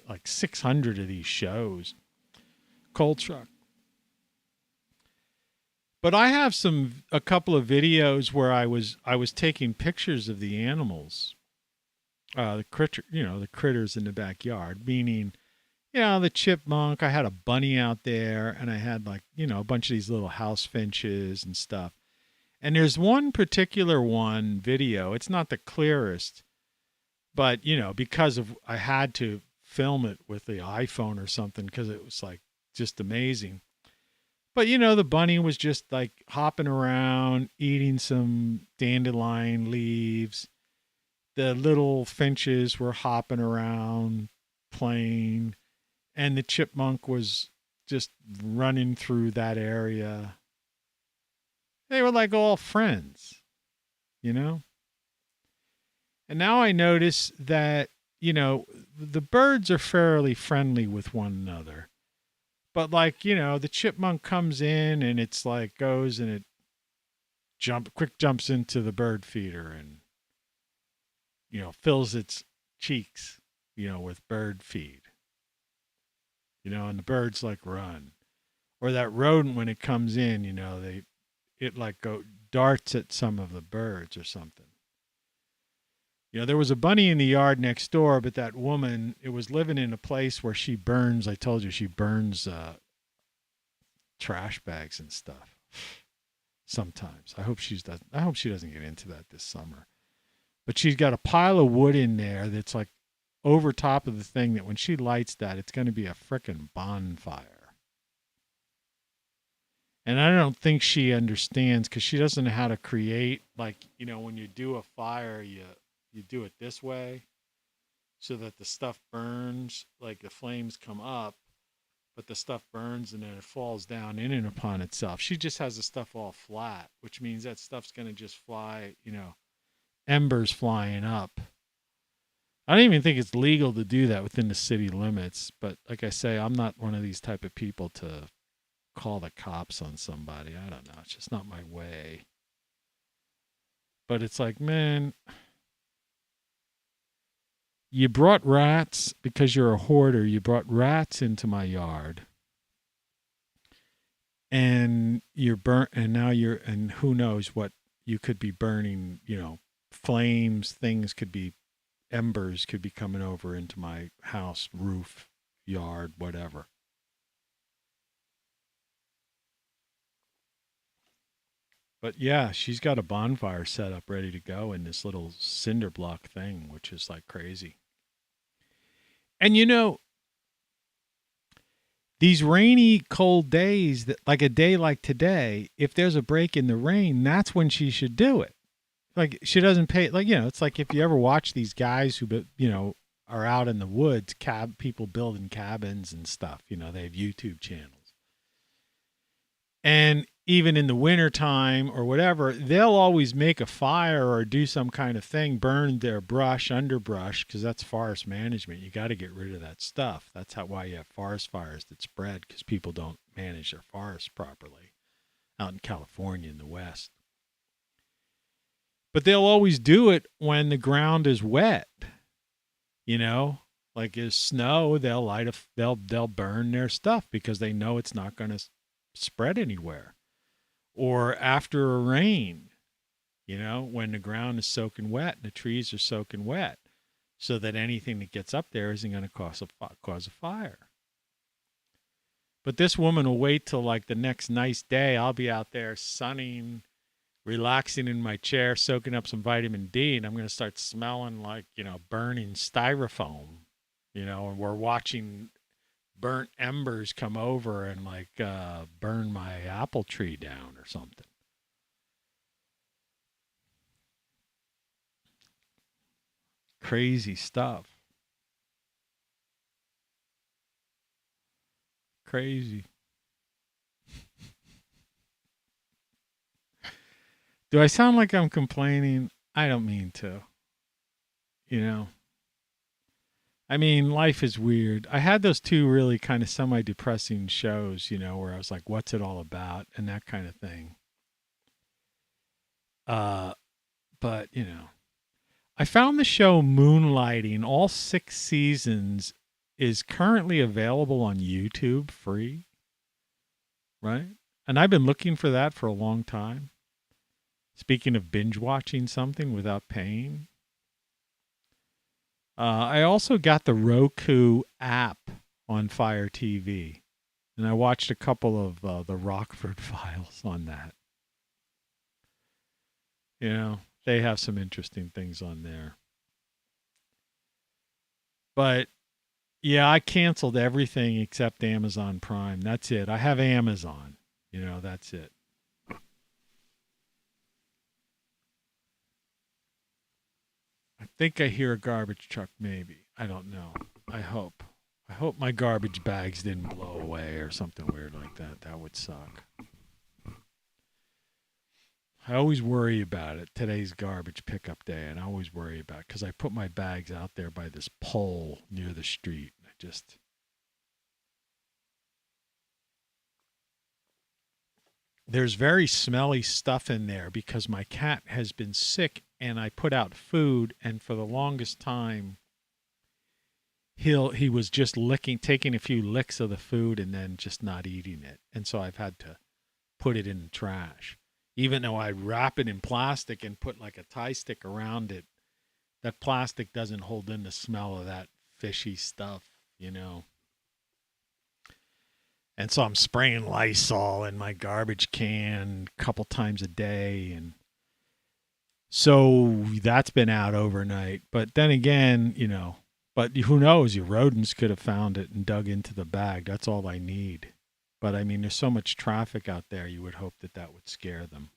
S6: like 600 of these shows. Cold truck. But I have a couple of videos where I was taking pictures of the animals, the critters in the backyard, meaning, the chipmunk. I had a bunny out there, and I had a bunch of these little house finches and stuff. And there's one particular video. It's not the clearest, but because I had to film it with the iPhone or something because it was just amazing. But, the bunny was just hopping around, eating some dandelion leaves. The little finches were hopping around, playing. And the chipmunk was just running through that area. They were all friends, And now I notice that, the birds are fairly friendly with one another. But the chipmunk comes in and it's goes and it jumps into the bird feeder and, fills its cheeks, with bird feed, and the birds run. Or that rodent, when it comes in, it darts at some of the birds or something. There was a bunny in the yard next door, but that woman, it was living in a place where she burns. I told you she burns trash bags and stuff. Sometimes I hope she doesn't get into that this summer. But she's got a pile of wood in there that's over top of the thing that when she lights that, it's going to be a frickin' bonfire. And I don't think she understands because she doesn't know how to create when you do a fire, you do it this way so that the stuff burns, the flames come up, but the stuff burns and then it falls down in and upon itself. She just has the stuff all flat, which means that stuff's going to just fly, embers flying up. I don't even think it's legal to do that within the city limits, but like I say, I'm not one of these type of people to call the cops on somebody. I don't know. It's just not my way. But it's man, you brought rats because you're a hoarder. You brought rats into my yard. And and who knows what you could be burning, flames, embers could be coming over into my house, roof, yard, whatever. But yeah, she's got a bonfire set up ready to go in this little cinder block thing, which is crazy. And these rainy, cold days, that a day like today, if there's a break in the rain, that's when she should do it. She doesn't pay, it's if you ever watch these guys who, are out in the woods, people building cabins and stuff, they have YouTube channels. And even in the wintertime or whatever, they'll always make a fire or do some kind of thing, burn their underbrush, because that's forest management. You got to get rid of that stuff. That's why you have forest fires that spread, because people don't manage their forests properly out in California in the West. But they'll always do it when the ground is wet, as snow, they'll burn their stuff because they know it's not going to spread anywhere. Or after a rain, when the ground is soaking wet and the trees are soaking wet, so that anything that gets up there isn't going to cause a fire. But this woman will wait till the next nice day. I'll be out there sunning, relaxing in my chair, soaking up some vitamin D, and I'm going to start smelling burning styrofoam, and we're watching burnt embers come over and burn my apple tree down or something. Crazy stuff. Crazy. Do I sound like I'm complaining? I don't mean to. I mean, life is weird. I had those two really kind of semi-depressing shows, where I was like, what's it all about? And that kind of thing. But, I found the show Moonlighting, all 6 seasons, is currently available on YouTube free. Right? And I've been looking for that for a long time. Speaking of binge watching something without paying. I also got the Roku app on Fire TV. And I watched a couple of the Rockford Files on that. They have some interesting things on there. But, yeah, I canceled everything except Amazon Prime. That's it. I have Amazon. That's it. I think I hear a garbage truck, maybe. I don't know. I hope. I hope my garbage bags didn't blow away or something weird like that. That would suck. I always worry about it. Today's garbage pickup day, and I always worry about it because I put my bags out there by this pole near the street. There's very smelly stuff in there because my cat has been sick and I put out food, and for the longest time he was just taking a few licks of the food and then just not eating it. And so I've had to put it in the trash. Even though I wrap it in plastic and put like a tie stick around it, that plastic doesn't hold in the smell of that fishy stuff, And so I'm spraying Lysol in my garbage can a couple times a day. And so that's been out overnight. But then again, but who knows? Your rodents could have found it and dug into the bag. That's all I need. But I mean, there's so much traffic out there, you would hope that would scare them.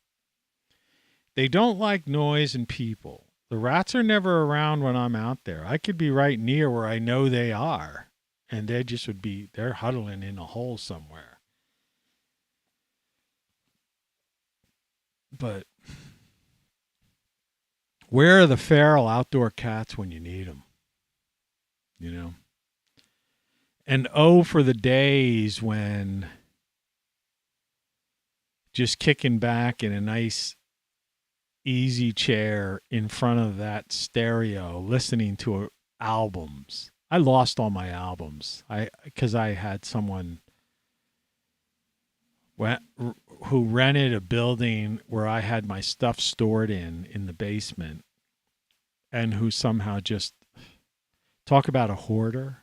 S6: They don't like noise and people. The rats are never around when I'm out there. I could be right near where I know they are. And they just they're huddling in a hole somewhere. But where are the feral outdoor cats when you need them? And for the days when just kicking back in a nice, easy chair in front of that stereo, listening to albums. I lost all my albums because I had someone who rented a building where I had my stuff stored in the basement, and who somehow just, talk about a hoarder,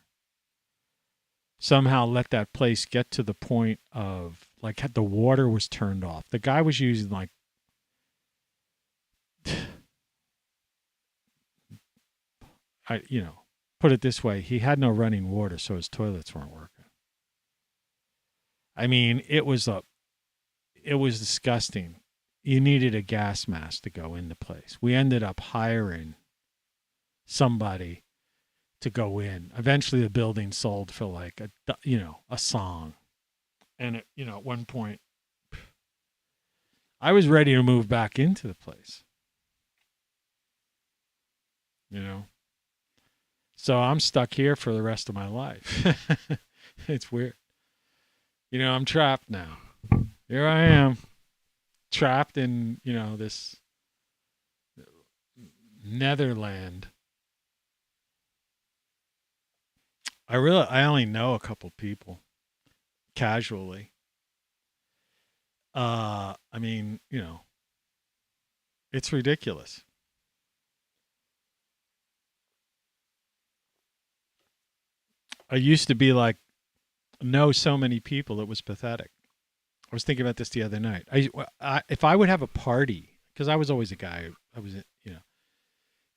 S6: somehow let that place get to the point of like the water was turned off. The guy was using like put it this way, he had no running water, so his toilets weren't working. I mean, it was disgusting. You needed a gas mask to go in the place. We ended up hiring somebody to go in. Eventually the building sold for like a song. And at one point I was ready to move back into the place. So I'm stuck here for the rest of my life. It's weird. I'm trapped now. Here I am, trapped in, this Netherland. I only know a couple people casually. I mean, it's ridiculous. I used to be like, know so many people, it was pathetic. I was thinking about this the other night. If I would have a party, because I was always a guy,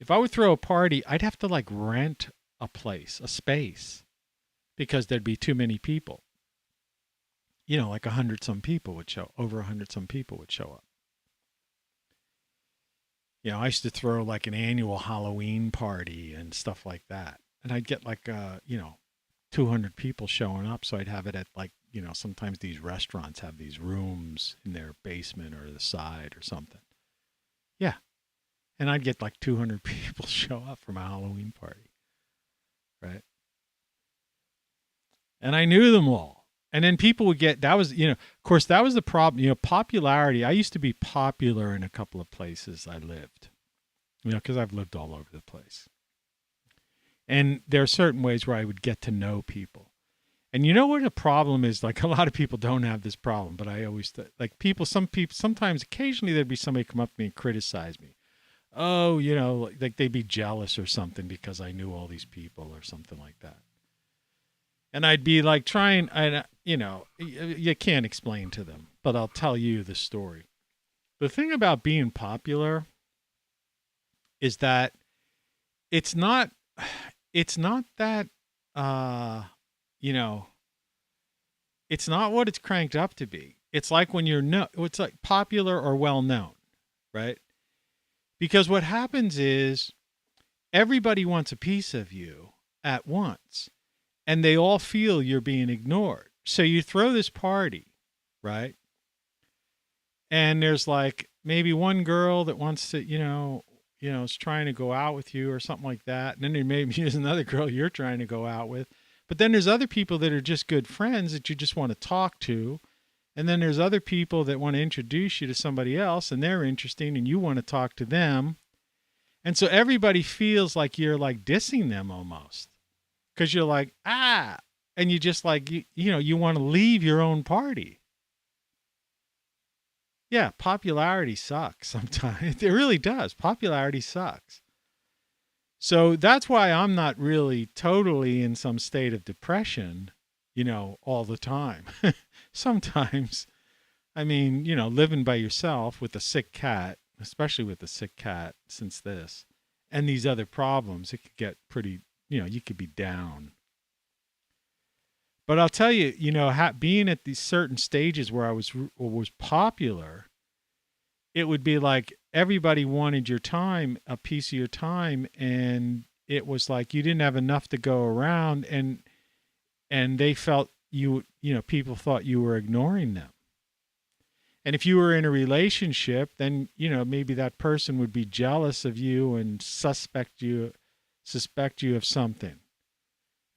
S6: if I would throw a party, I'd have to like rent a place, a space, because there'd be too many people. Like 100-some people would show, over 100-some people would show up. I used to throw like an annual Halloween party and stuff like that. And I'd get like, 200 people showing up. So I'd have it at like, sometimes these restaurants have these rooms in their basement or the side or something. Yeah. And I'd get like 200 people show up from a Halloween party. right? And I knew them all. And then people would get, that was, of course, that was the problem, popularity. I used to be popular in a couple of places I lived, because I've lived all over the place. And there are certain ways where I would get to know people. And you know what the problem is? Like, a lot of people don't have this problem, but I always, sometimes, occasionally there'd be somebody come up to me and criticize me. Oh, like they'd be jealous or something because I knew all these people or something like that. And I'd be like you can't explain to them, but I'll tell you the story. The thing about being popular is that it's not that, it's not what it's cranked up to be. It's like when it's like popular or well known, right? Because what happens is everybody wants a piece of you at once, and they all feel you're being ignored. So you throw this party, right? And there's like maybe one girl that wants to, is trying to go out with you or something like that. And then there maybe is another girl you're trying to go out with. But then there's other people that are just good friends that you just want to talk to. And then there's other people that want to introduce you to somebody else, and they're interesting and you want to talk to them. And so everybody feels like you're like dissing them almost, because you're like, and you just like, you want to leave your own party. Yeah, popularity sucks sometimes. It really does. Popularity sucks. So that's why I'm not really totally in some state of depression, all the time. Sometimes, living by yourself with a sick cat, especially with a sick cat since this, and these other problems, it could get pretty, you could be down. But I'll tell you, being at these certain stages where I was popular, it would be like everybody wanted your time, a piece of your time, and it was like you didn't have enough to go around, and they felt people thought you were ignoring them. And if you were in a relationship, then, maybe that person would be jealous of you and suspect you of something.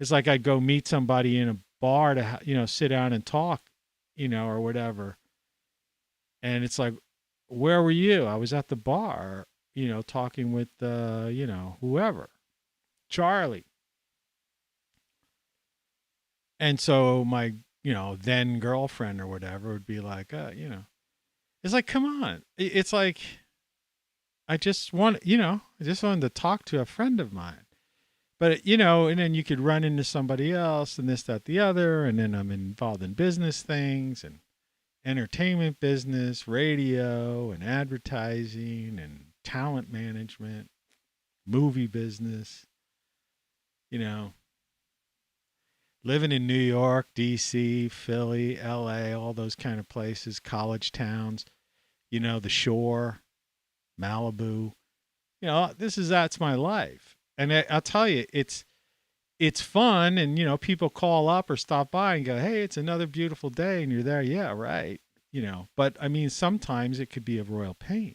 S6: It's like I'd go meet somebody in a bar to, sit down and talk, or whatever. And it's like, where were you? I was at the bar, talking with, whoever, Charlie. And so my, then girlfriend or whatever would be like, it's like, come on. It's like, I just wanted to talk to a friend of mine. But, and then you could run into somebody else and this, that, the other. And then I'm involved in business things and entertainment business, radio and advertising and talent management, movie business, living in New York, DC, Philly, LA, all those kind of places, college towns, the shore, Malibu, that's my life. And I'll tell you, it's fun. And, people call up or stop by and go, hey, it's another beautiful day. And you're there. Yeah, right. But sometimes it could be a royal pain.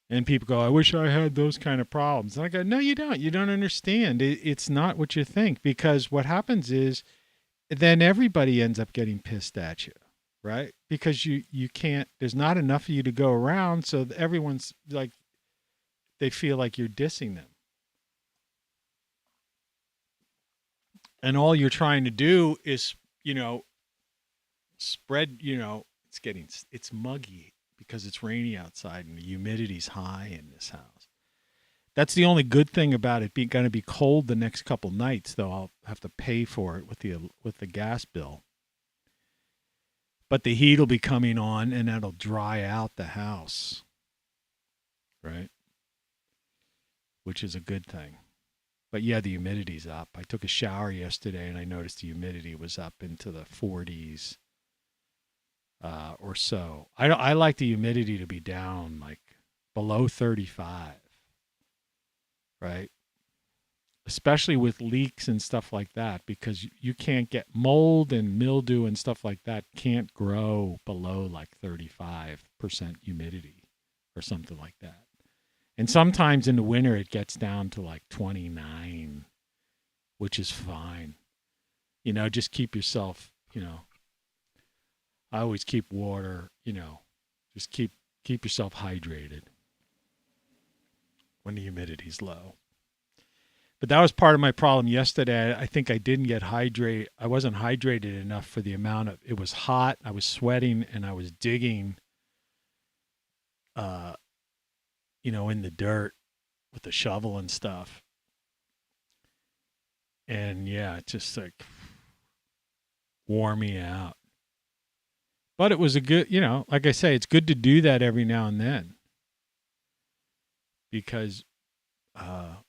S6: And people go, I wish I had those kind of problems. And I go, no, you don't. You don't understand. It's not what you think, because what happens is then everybody ends up getting pissed at you, right? Because you can't, there's not enough of you to go around. So everyone's like, they feel like you're dissing them. And all you're trying to do is, spread, it's muggy because it's rainy outside and the humidity's high in this house. That's the only good thing about it being going to be cold the next couple nights, though I'll have to pay for it with the gas bill. But the heat will be coming on and that'll dry out the house. Right? Which is a good thing. But yeah, the humidity's up. I took a shower yesterday and I noticed the humidity was up into the 40s or so. I like the humidity to be down like below 35, right? Especially with leaks and stuff like that, because you can't get mold and mildew and stuff like that can't grow below like 35% humidity or something like that. And sometimes in the winter it gets down to like 29, which is fine. You know, just keep yourself, you know, I always keep water, you know, just keep yourself hydrated when the humidity's low. But that was part of my problem yesterday. I think I didn't get hydrated. I wasn't hydrated enough for the amount of, it was hot, I was sweating, and I was digging, you know, in the dirt with the shovel and stuff. And yeah, it just like wore me out. But it was a good, you know, like I say, it's good to do that every now and then. Because,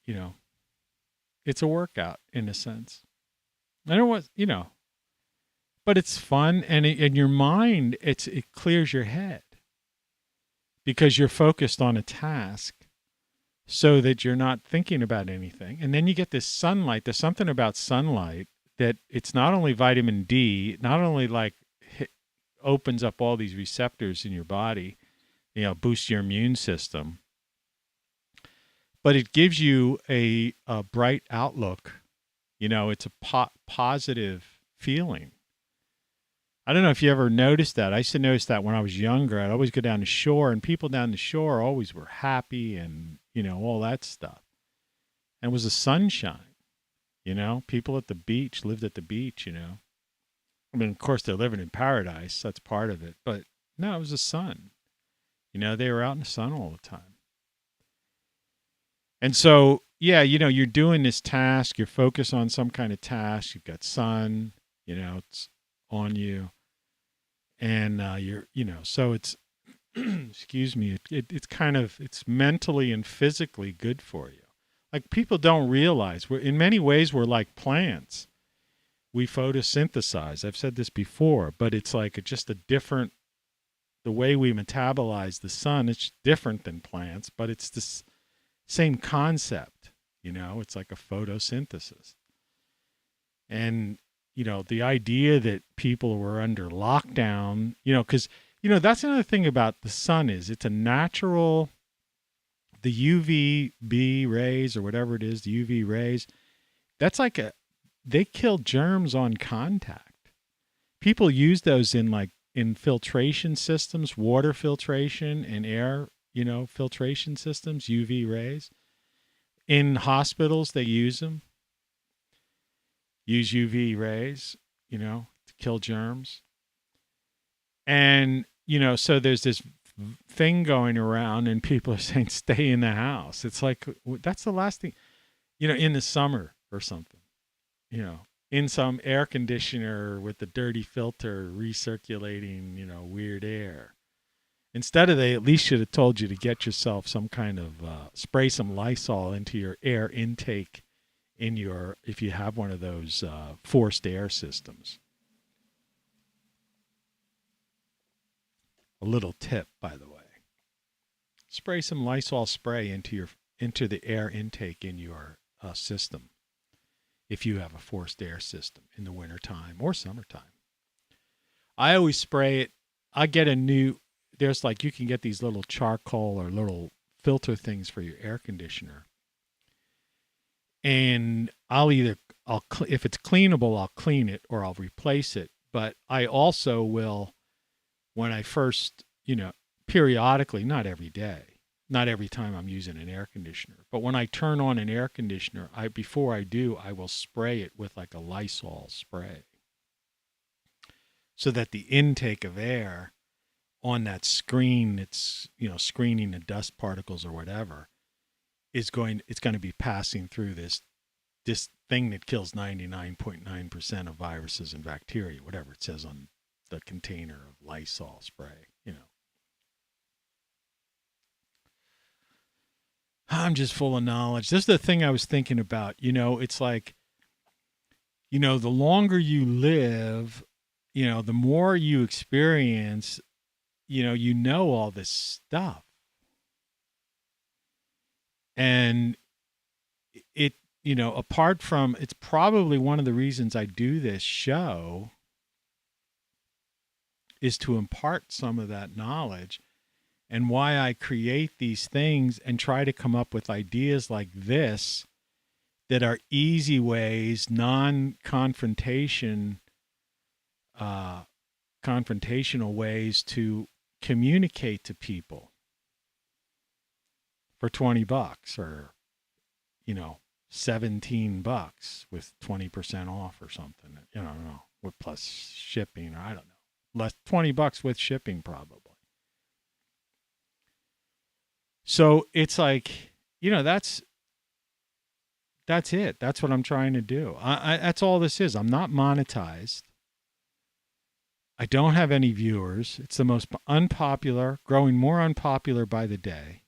S6: you know, it's a workout in a sense. I don't want, you know, but it's fun, and in your mind, it clears your head because you're focused on a task so that you're not thinking about anything. And then you get this sunlight. There's something about sunlight that it's not only vitamin D, not only like opens up all these receptors in your body, you know, boosts your immune system, but it gives you a bright outlook. You know, it's a positive feeling. I don't know if you ever noticed that. I used to notice that when I was younger. I'd always go down the shore, and people down the shore always were happy and, you know, all that stuff. And it was the sunshine, you know. People at the beach lived at the beach, you know. I mean, of course, they're living in paradise. That's part of it. But no, it was the sun. You know, they were out in the sun all the time. And so, yeah, you know, you're doing this task, you're focused on some kind of task, you've got sun, you know, it's on you. And you're, you know, so it's, excuse me, it's kind of, it's mentally and physically good for you. Like people don't realize, in many ways, we're like plants. We photosynthesize. I've said this before, but it's like just a different, the way we metabolize the sun, it's different than plants, but it's this same concept, you know, it's like a photosynthesis. And, you know, the idea that people were under lockdown, you know, because, you know, that's another thing about the sun is it's a natural, the UVB rays or whatever it is, the UV rays, that's like they kill germs on contact. People use those in like in filtration systems, water filtration and air, you know, filtration systems, UV rays. In hospitals, they use them. Use UV rays, you know, to kill germs. And, you know, so there's this thing going around and people are saying, stay in the house. It's like, that's the last thing, you know, in the summer or something, you know, in some air conditioner with the dirty filter recirculating, you know, weird air. Instead of, they at least should have told you to get yourself some kind of, spray some Lysol into your air intake in your, if you have one of those forced air systems. A little tip, by the way. Spray some Lysol spray into the air intake in your system if you have a forced air system in the wintertime or summertime. I always spray it. I get a new, there's like, you can get these little charcoal or little filter things for your air conditioner. And if it's cleanable, I'll clean it or I'll replace it. But I also will, when I first, you know, periodically, not every day, not every time I'm using an air conditioner, but when I turn on an air conditioner, before I do, I will spray it with like a Lysol spray so that the intake of air on that screen, it's, you know, screening the dust particles or whatever, it's going to be passing through this thing that kills 99.9% of viruses and bacteria, whatever it says on the container of Lysol spray, you know. I'm just full of knowledge. This is the thing I was thinking about, you know, it's like, you know, the longer you live, you know, the more you experience, you know all this stuff. And it, you know, apart from, it's probably one of the reasons I do this show is to impart some of that knowledge and why I create these things and try to come up with ideas like this that are easy ways, confrontational ways to communicate to people for $20 or, $17 with 20% off or something, I don't know, with plus shipping, or I don't know, less $20 with shipping probably. So it's like, that's it. That's what I'm trying to do. That's all this is. I'm not monetized. I don't have any viewers. It's the most unpopular, growing more unpopular by the day.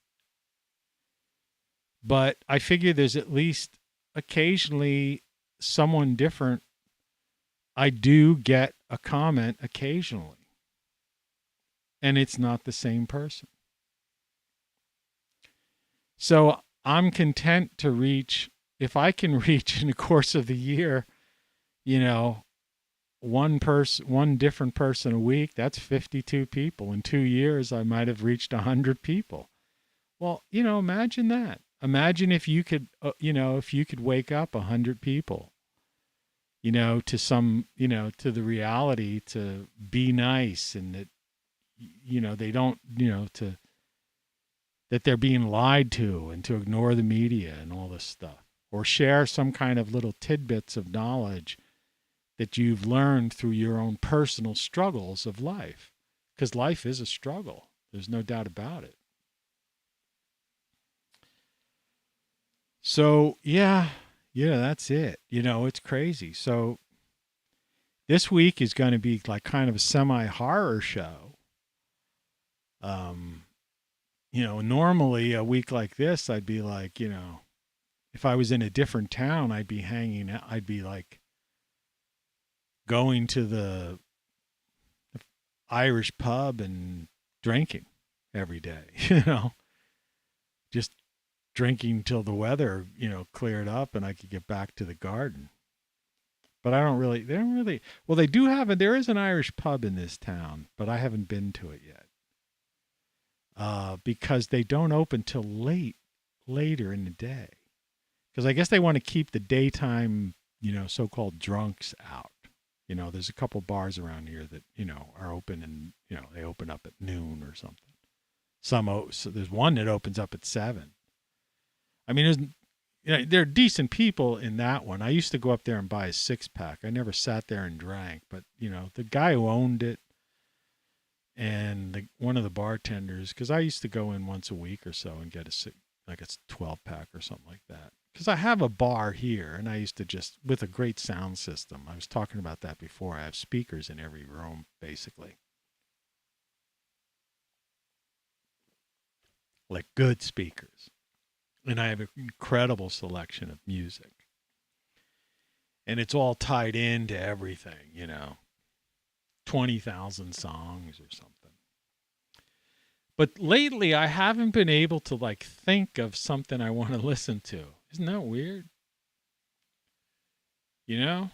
S6: But I figure there's at least occasionally someone different. I do get a comment occasionally. And it's not the same person. So I'm content to reach, if I can reach in the course of the year, one different person a week, that's 52 people. In 2 years, I might have reached 100 people. Well, imagine that. Imagine if you could, if you could wake up 100 people, to some, to the reality to be nice, and that, they don't, that they're being lied to, and to ignore the media and all this stuff, or share some kind of little tidbits of knowledge that you've learned through your own personal struggles of life. Because life is a struggle. There's no doubt about it. So, yeah, that's it. It's crazy. So this week is going to be like kind of a semi-horror show. Normally a week like this, I'd be like, if I was in a different town, I'd be hanging out. I'd be like going to the Irish pub and drinking every day, just drinking till the weather, cleared up and I could get back to the garden. But there is an Irish pub in this town, but I haven't been to it yet. Because they don't open till later in the day. Because I guess they want to keep the daytime, so-called drunks out. There's a couple bars around here that, are open, and, they open up at noon or something. So there's one that opens up at 7. I mean, there are decent people in that one. I used to go up there and buy a 6-pack. I never sat there and drank, but, the guy who owned it, and one of the bartenders, because I used to go in once a week or so and get a 12-pack or something like that. Because I have a bar here, and I used to just, with a great sound system. I was talking about that before. I have speakers in every room, basically. Like good speakers. And I have an incredible selection of music. And it's all tied into everything, 20,000 songs or something. But lately, I haven't been able to think of something I want to listen to. Isn't that weird? I'm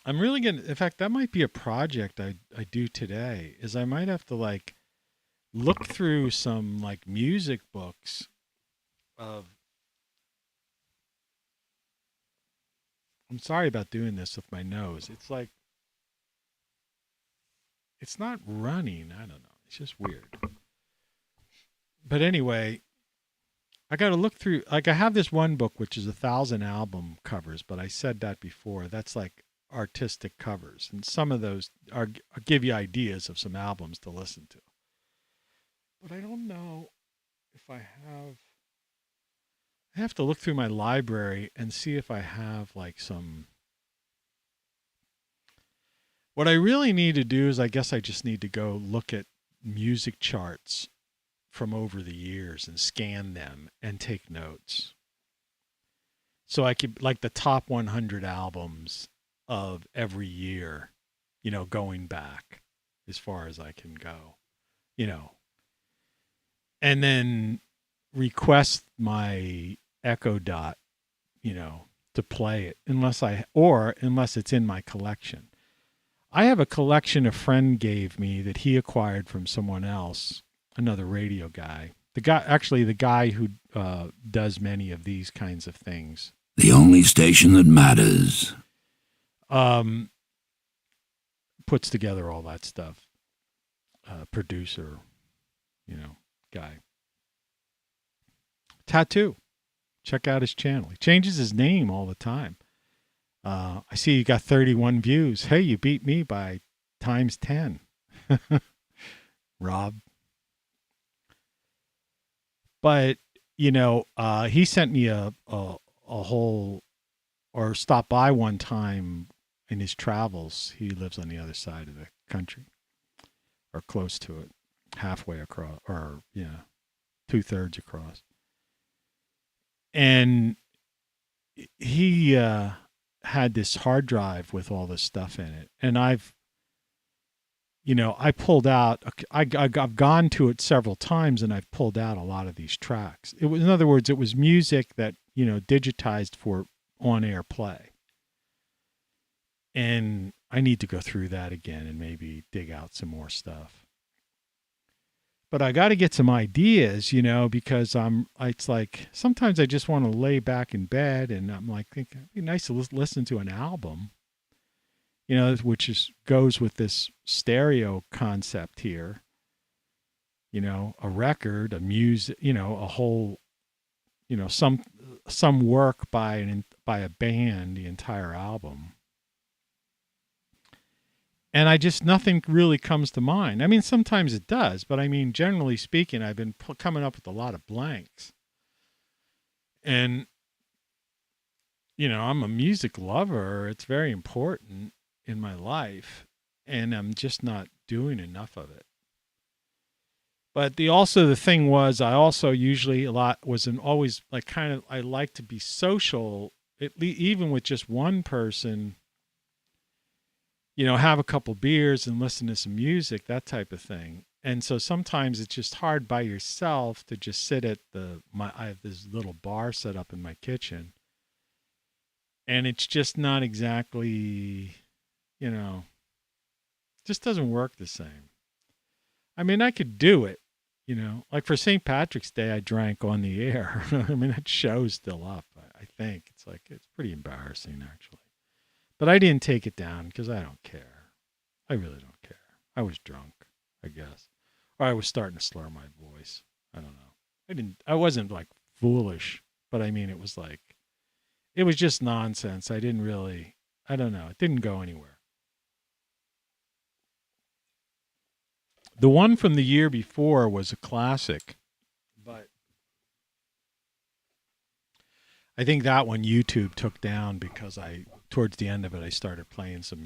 S6: really in fact, that might be a project I do today, is I might have to look through some music books of, I'm sorry about doing this with my nose. It's it's not running. I don't know. It's just weird. But anyway, I got to look through, I have this one book, which is 1,000 album covers, but I said that before. That's artistic covers. And some of those give you ideas of some albums to listen to. But I don't know if I have to look through my library and see if I have some. What I really need to do is, I guess I just need to go look at music charts from over the years and scan them and take notes. So I could, the top 100 albums of every year, going back as far as I can go, and then request my Echo Dot, to play it unless it's in my collection. I have a collection a friend gave me that he acquired from someone else, another radio guy. The guy who does many of these kinds of things.
S2: The only station that matters.
S6: Puts together all that stuff. Producer, guy. Tattoo. Check out his channel. He changes his name all the time. I see you got 31 views. Hey, you beat me by times 10. Rob. But, he sent me a whole, or stopped by one time in his travels. He lives on the other side of the country, or close to it, halfway across, or, 2/3 across. And he had this hard drive with all this stuff in it. And I pulled out, I've gone to it several times and I've pulled out a lot of these tracks. It was, in other words, it was music that, digitized for on-air play. And I need to go through that again and maybe dig out some more stuff. But I got to get some ideas, because it's like, sometimes I just want to lay back in bed and I'm like, thinking it'd be nice to listen to an album, which goes with this stereo concept here, a record, a music, a whole, some work by a band, the entire album. And nothing really comes to mind. I mean, sometimes it does, but I mean, generally speaking, I've been coming up with a lot of blanks. And, I'm a music lover. It's very important in my life, and I'm just not doing enough of it. But the thing was, I also usually always like I like to be social, even with just one person. Have a couple beers and listen to some music, that type of thing. And so sometimes it's just hard by yourself to just sit at I have this little bar set up in my kitchen. And it's just not exactly, just doesn't work the same. I mean, I could do it, like for St. Patrick's Day, I drank on the air. I mean, that show's still up, I think. It's pretty embarrassing, actually. But I didn't take it down because I don't care. I really don't care. I was drunk, I guess. Or I was starting to slur my voice. I don't know. I wasn't like foolish, but I mean, it was just nonsense. I don't know. It didn't go anywhere. The one from the year before was a classic, but I think that one YouTube took down because towards the end of it, I started playing some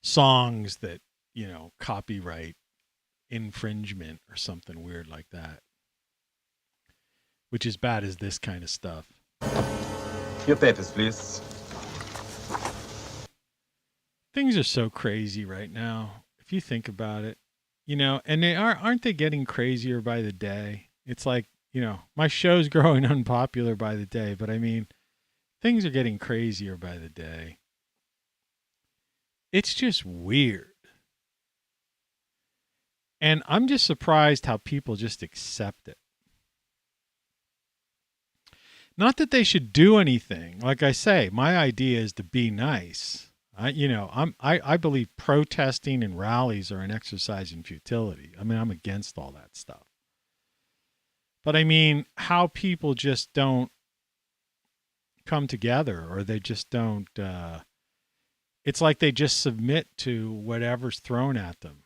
S6: songs that, copyright infringement or something weird like that, which is bad as this kind of stuff.
S8: Your papers, please.
S6: Things are so crazy right now, if you think about it, and aren't they getting crazier by the day? It's like, my show's growing unpopular by the day, but I mean, things are getting crazier by the day. It's just weird. And I'm just surprised how people just accept it. Not that they should do anything. Like I say, my idea is to be nice. I believe protesting and rallies are an exercise in futility. I mean, I'm against all that stuff. But I mean, how people just don't come together, or they just don't, it's like they just submit to whatever's thrown at them,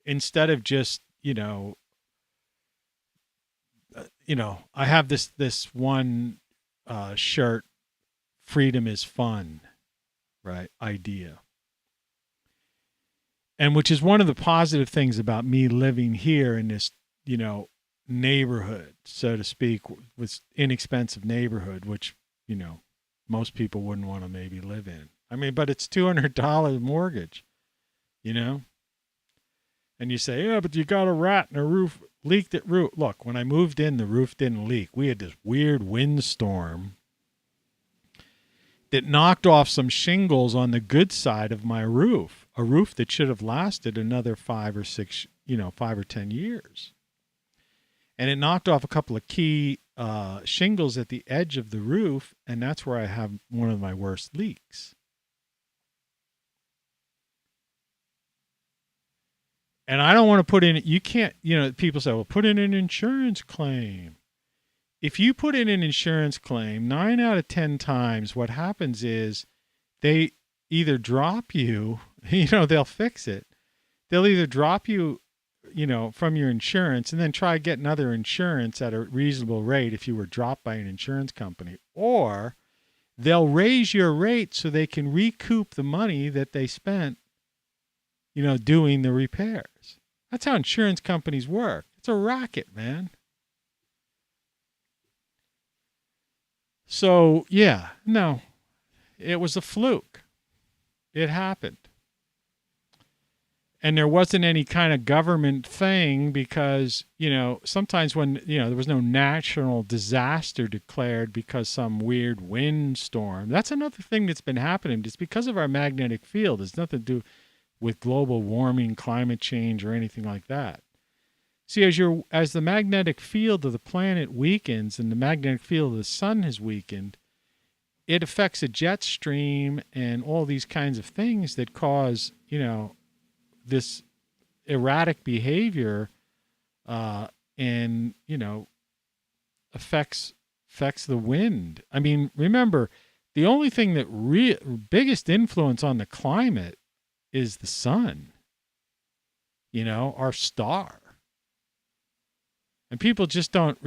S6: instead of just, I have this one shirt, freedom is fun, right? Idea. And which is one of the positive things about me living here in this, neighborhood, so to speak, with inexpensive neighborhood, which, most people wouldn't want to maybe live in. I mean, but it's $200 mortgage, And you say, yeah, but you got a rat in a roof, leaked at roof. Look, when I moved in, the roof didn't leak. We had this weird windstorm. that knocked off some shingles on the good side of my roof, a roof that should have lasted another 5 or 10 years. And it knocked off a couple of key shingles at the edge of the roof, and that's where I have one of my worst leaks. And I don't want to put in, you can't, people say, well, put in an insurance claim. If you put in an insurance claim, 9 out of 10 times, what happens is they either drop you, they'll fix it. They'll either drop you, from your insurance and then try getting other insurance at a reasonable rate if you were dropped by an insurance company, or they'll raise your rate so they can recoup the money that they spent, doing the repairs. That's how insurance companies work. It's a racket, man. So, yeah, no, it was a fluke. It happened. And there wasn't any kind of government thing because, sometimes when, there was no national disaster declared because some weird windstorm. That's another thing that's been happening. It's because of our magnetic field. It's nothing to do with global warming, climate change, or anything like that. See, as the magnetic field of the planet weakens and the magnetic field of the sun has weakened, it affects a jet stream and all these kinds of things that cause, this erratic behavior, and affects the wind. I mean, remember, the only thing that biggest influence on the climate is the sun. Our star. And people just don't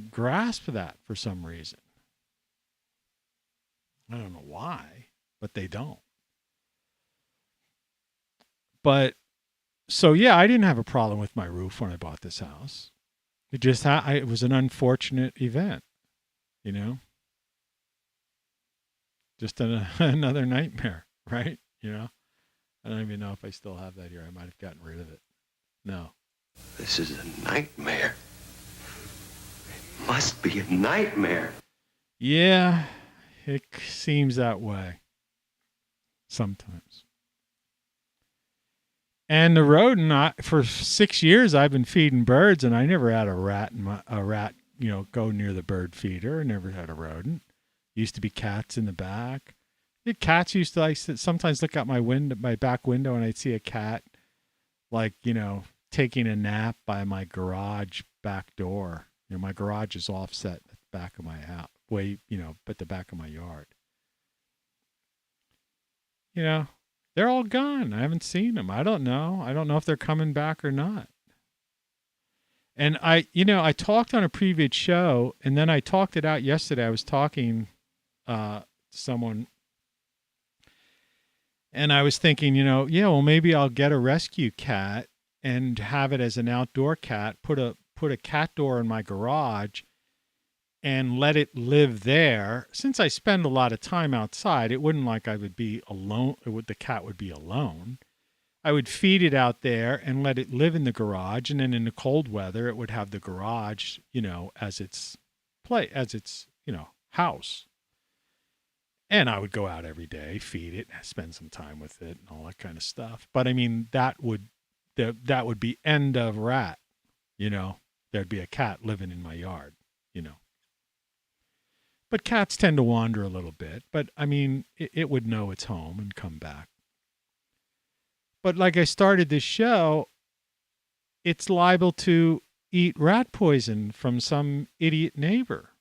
S6: grasp that for some reason. I don't know why, but they don't. But so, yeah, I didn't have a problem with my roof when I bought this house. It just it was an unfortunate event, just another nightmare, right? I don't even know if I still have that here. I might have gotten rid of it. No.
S4: This is a nightmare. It must be a nightmare.
S6: Yeah, it seems that way sometimes. And the rodent, for 6 years, I've been feeding birds, and I never had a rat go near the bird feeder. I never had a rodent. Used to be cats in the back. The cats used to sometimes look out my back window, and I'd see a cat, taking a nap by my garage back door. My garage is offset at the back of my house, at the back of my yard. They're all gone. I haven't seen them. I don't know. I don't know if they're coming back or not. And I talked on a previous show, and then I talked it out yesterday. I was talking to someone, and I was thinking, maybe I'll get a rescue cat and have it as an outdoor cat, put a cat door in my garage and let it live there. Since I spend a lot of time outside, it wouldn't I would be alone. The cat would be alone. I would feed it out there and let it live in the garage. And then in the cold weather, it would have the garage, as its house. And I would go out every day, feed it, spend some time with it and all that kind of stuff. But I mean, that would be end of rat, there'd be a cat living in my yard, But cats tend to wander a little bit. But, I mean, it would know its home and come back. But like I started this show, it's liable to eat rat poison from some idiot neighbor.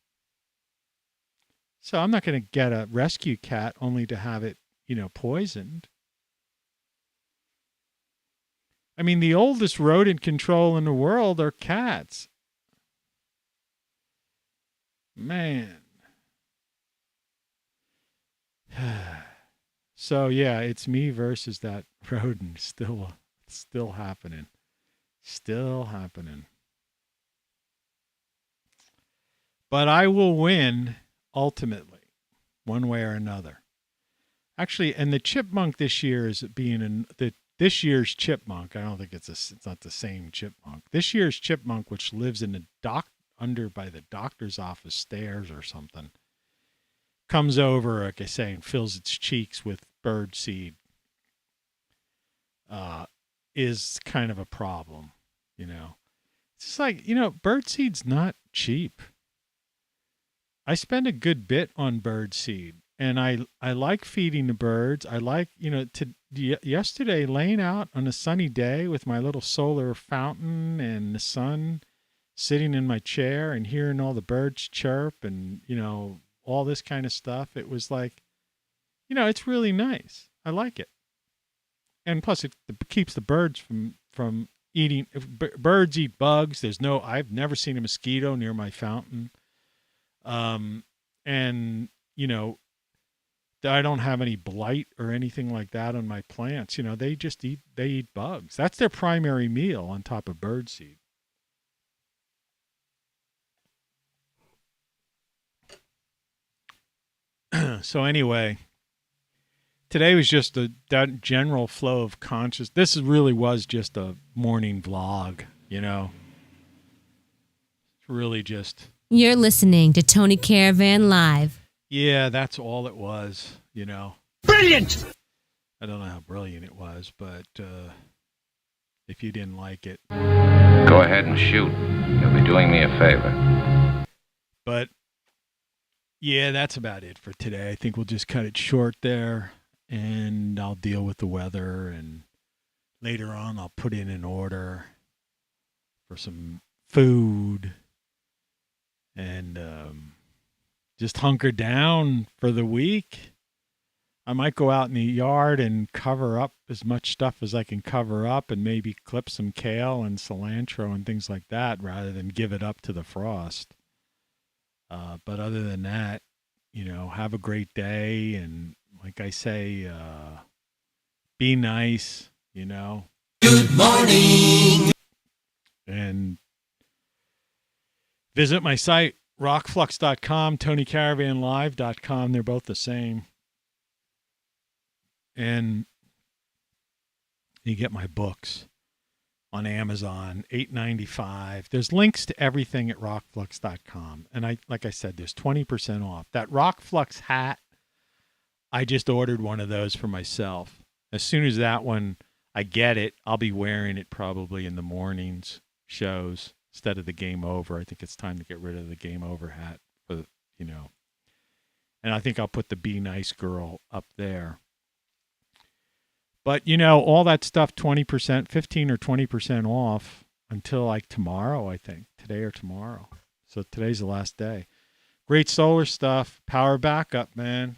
S6: So I'm not going to get a rescue cat only to have it, poisoned. I mean, the oldest rodent control in the world are cats. Man. So yeah, it's me versus that rodent. Still happening. But I will win ultimately, one way or another. Actually, and the chipmunk this year is this year's chipmunk. I don't think it's not the same chipmunk. This year's chipmunk, which lives in the under by the doctor's office stairs or something, comes over, like I say, and fills its cheeks with bird seed, is kind of a problem, you know. It's just like, you know, bird seed's not cheap. I spend a good bit on bird seed, and I like feeding the birds. I like, you know, yesterday laying out on a sunny day with my little solar fountain and the sun, sitting in my chair and hearing all the birds chirp and, you know, all this kind of stuff. It was like, you know, it's really nice. I like it. And plus it keeps the birds from eating. Birds eat bugs. I've never seen a mosquito near my fountain. And, you know, I don't have any blight or anything like that on my plants. You know, they eat bugs. That's their primary meal on top of bird seed. So anyway, today was just that general flow of conscious. This really was just a morning vlog, you know. It's really just.
S5: You're listening to Tony Caravan Live.
S6: Yeah, that's all it was, you know.
S7: Brilliant!
S6: I don't know how brilliant it was, but if you didn't like it.
S9: Go ahead and shoot. You'll be doing me a favor.
S6: But, yeah, that's about it for today. I think we'll just cut it short there, and I'll deal with the weather, and later on I'll put in an order for some food, and just hunker down for the week. I might go out in the yard and cover up as much stuff as I can cover up, and maybe clip some kale and cilantro and things like that rather than give it up to the frost. But other than that, you know, have a great day. And like I say, be nice, you know.
S3: Good morning.
S6: And visit my site, ROCKFLUX.com, TonyCaravanLive.com. They're both the same. And you get my books on Amazon, $8.95. There's links to everything at ROCKFLUX.com. And like I said, there's 20% off. That ROCKFLUX hat, I just ordered one of those for myself. As soon as that one, I get it, I'll be wearing it probably in the mornings shows instead of the Game Over. I think it's time to get rid of the Game Over hat, for, you know. And I think I'll put the Be Nice Girl up there. But, you know, all that stuff, 20%, 15 or 20% off until like tomorrow, I think. Today or tomorrow. So today's the last day. Great solar stuff. Power backup, man.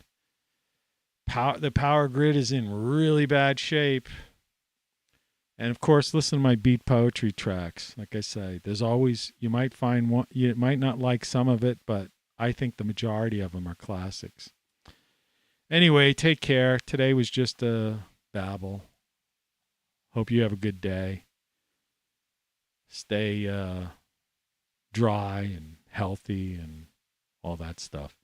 S6: The power grid is in really bad shape. And, of course, listen to my beat poetry tracks. Like I say, there's always, you might find one, you might not like some of it, but I think the majority of them are classics. Anyway, take care. Today was just a babble. Hope you have a good day. Stay dry and healthy and all that stuff.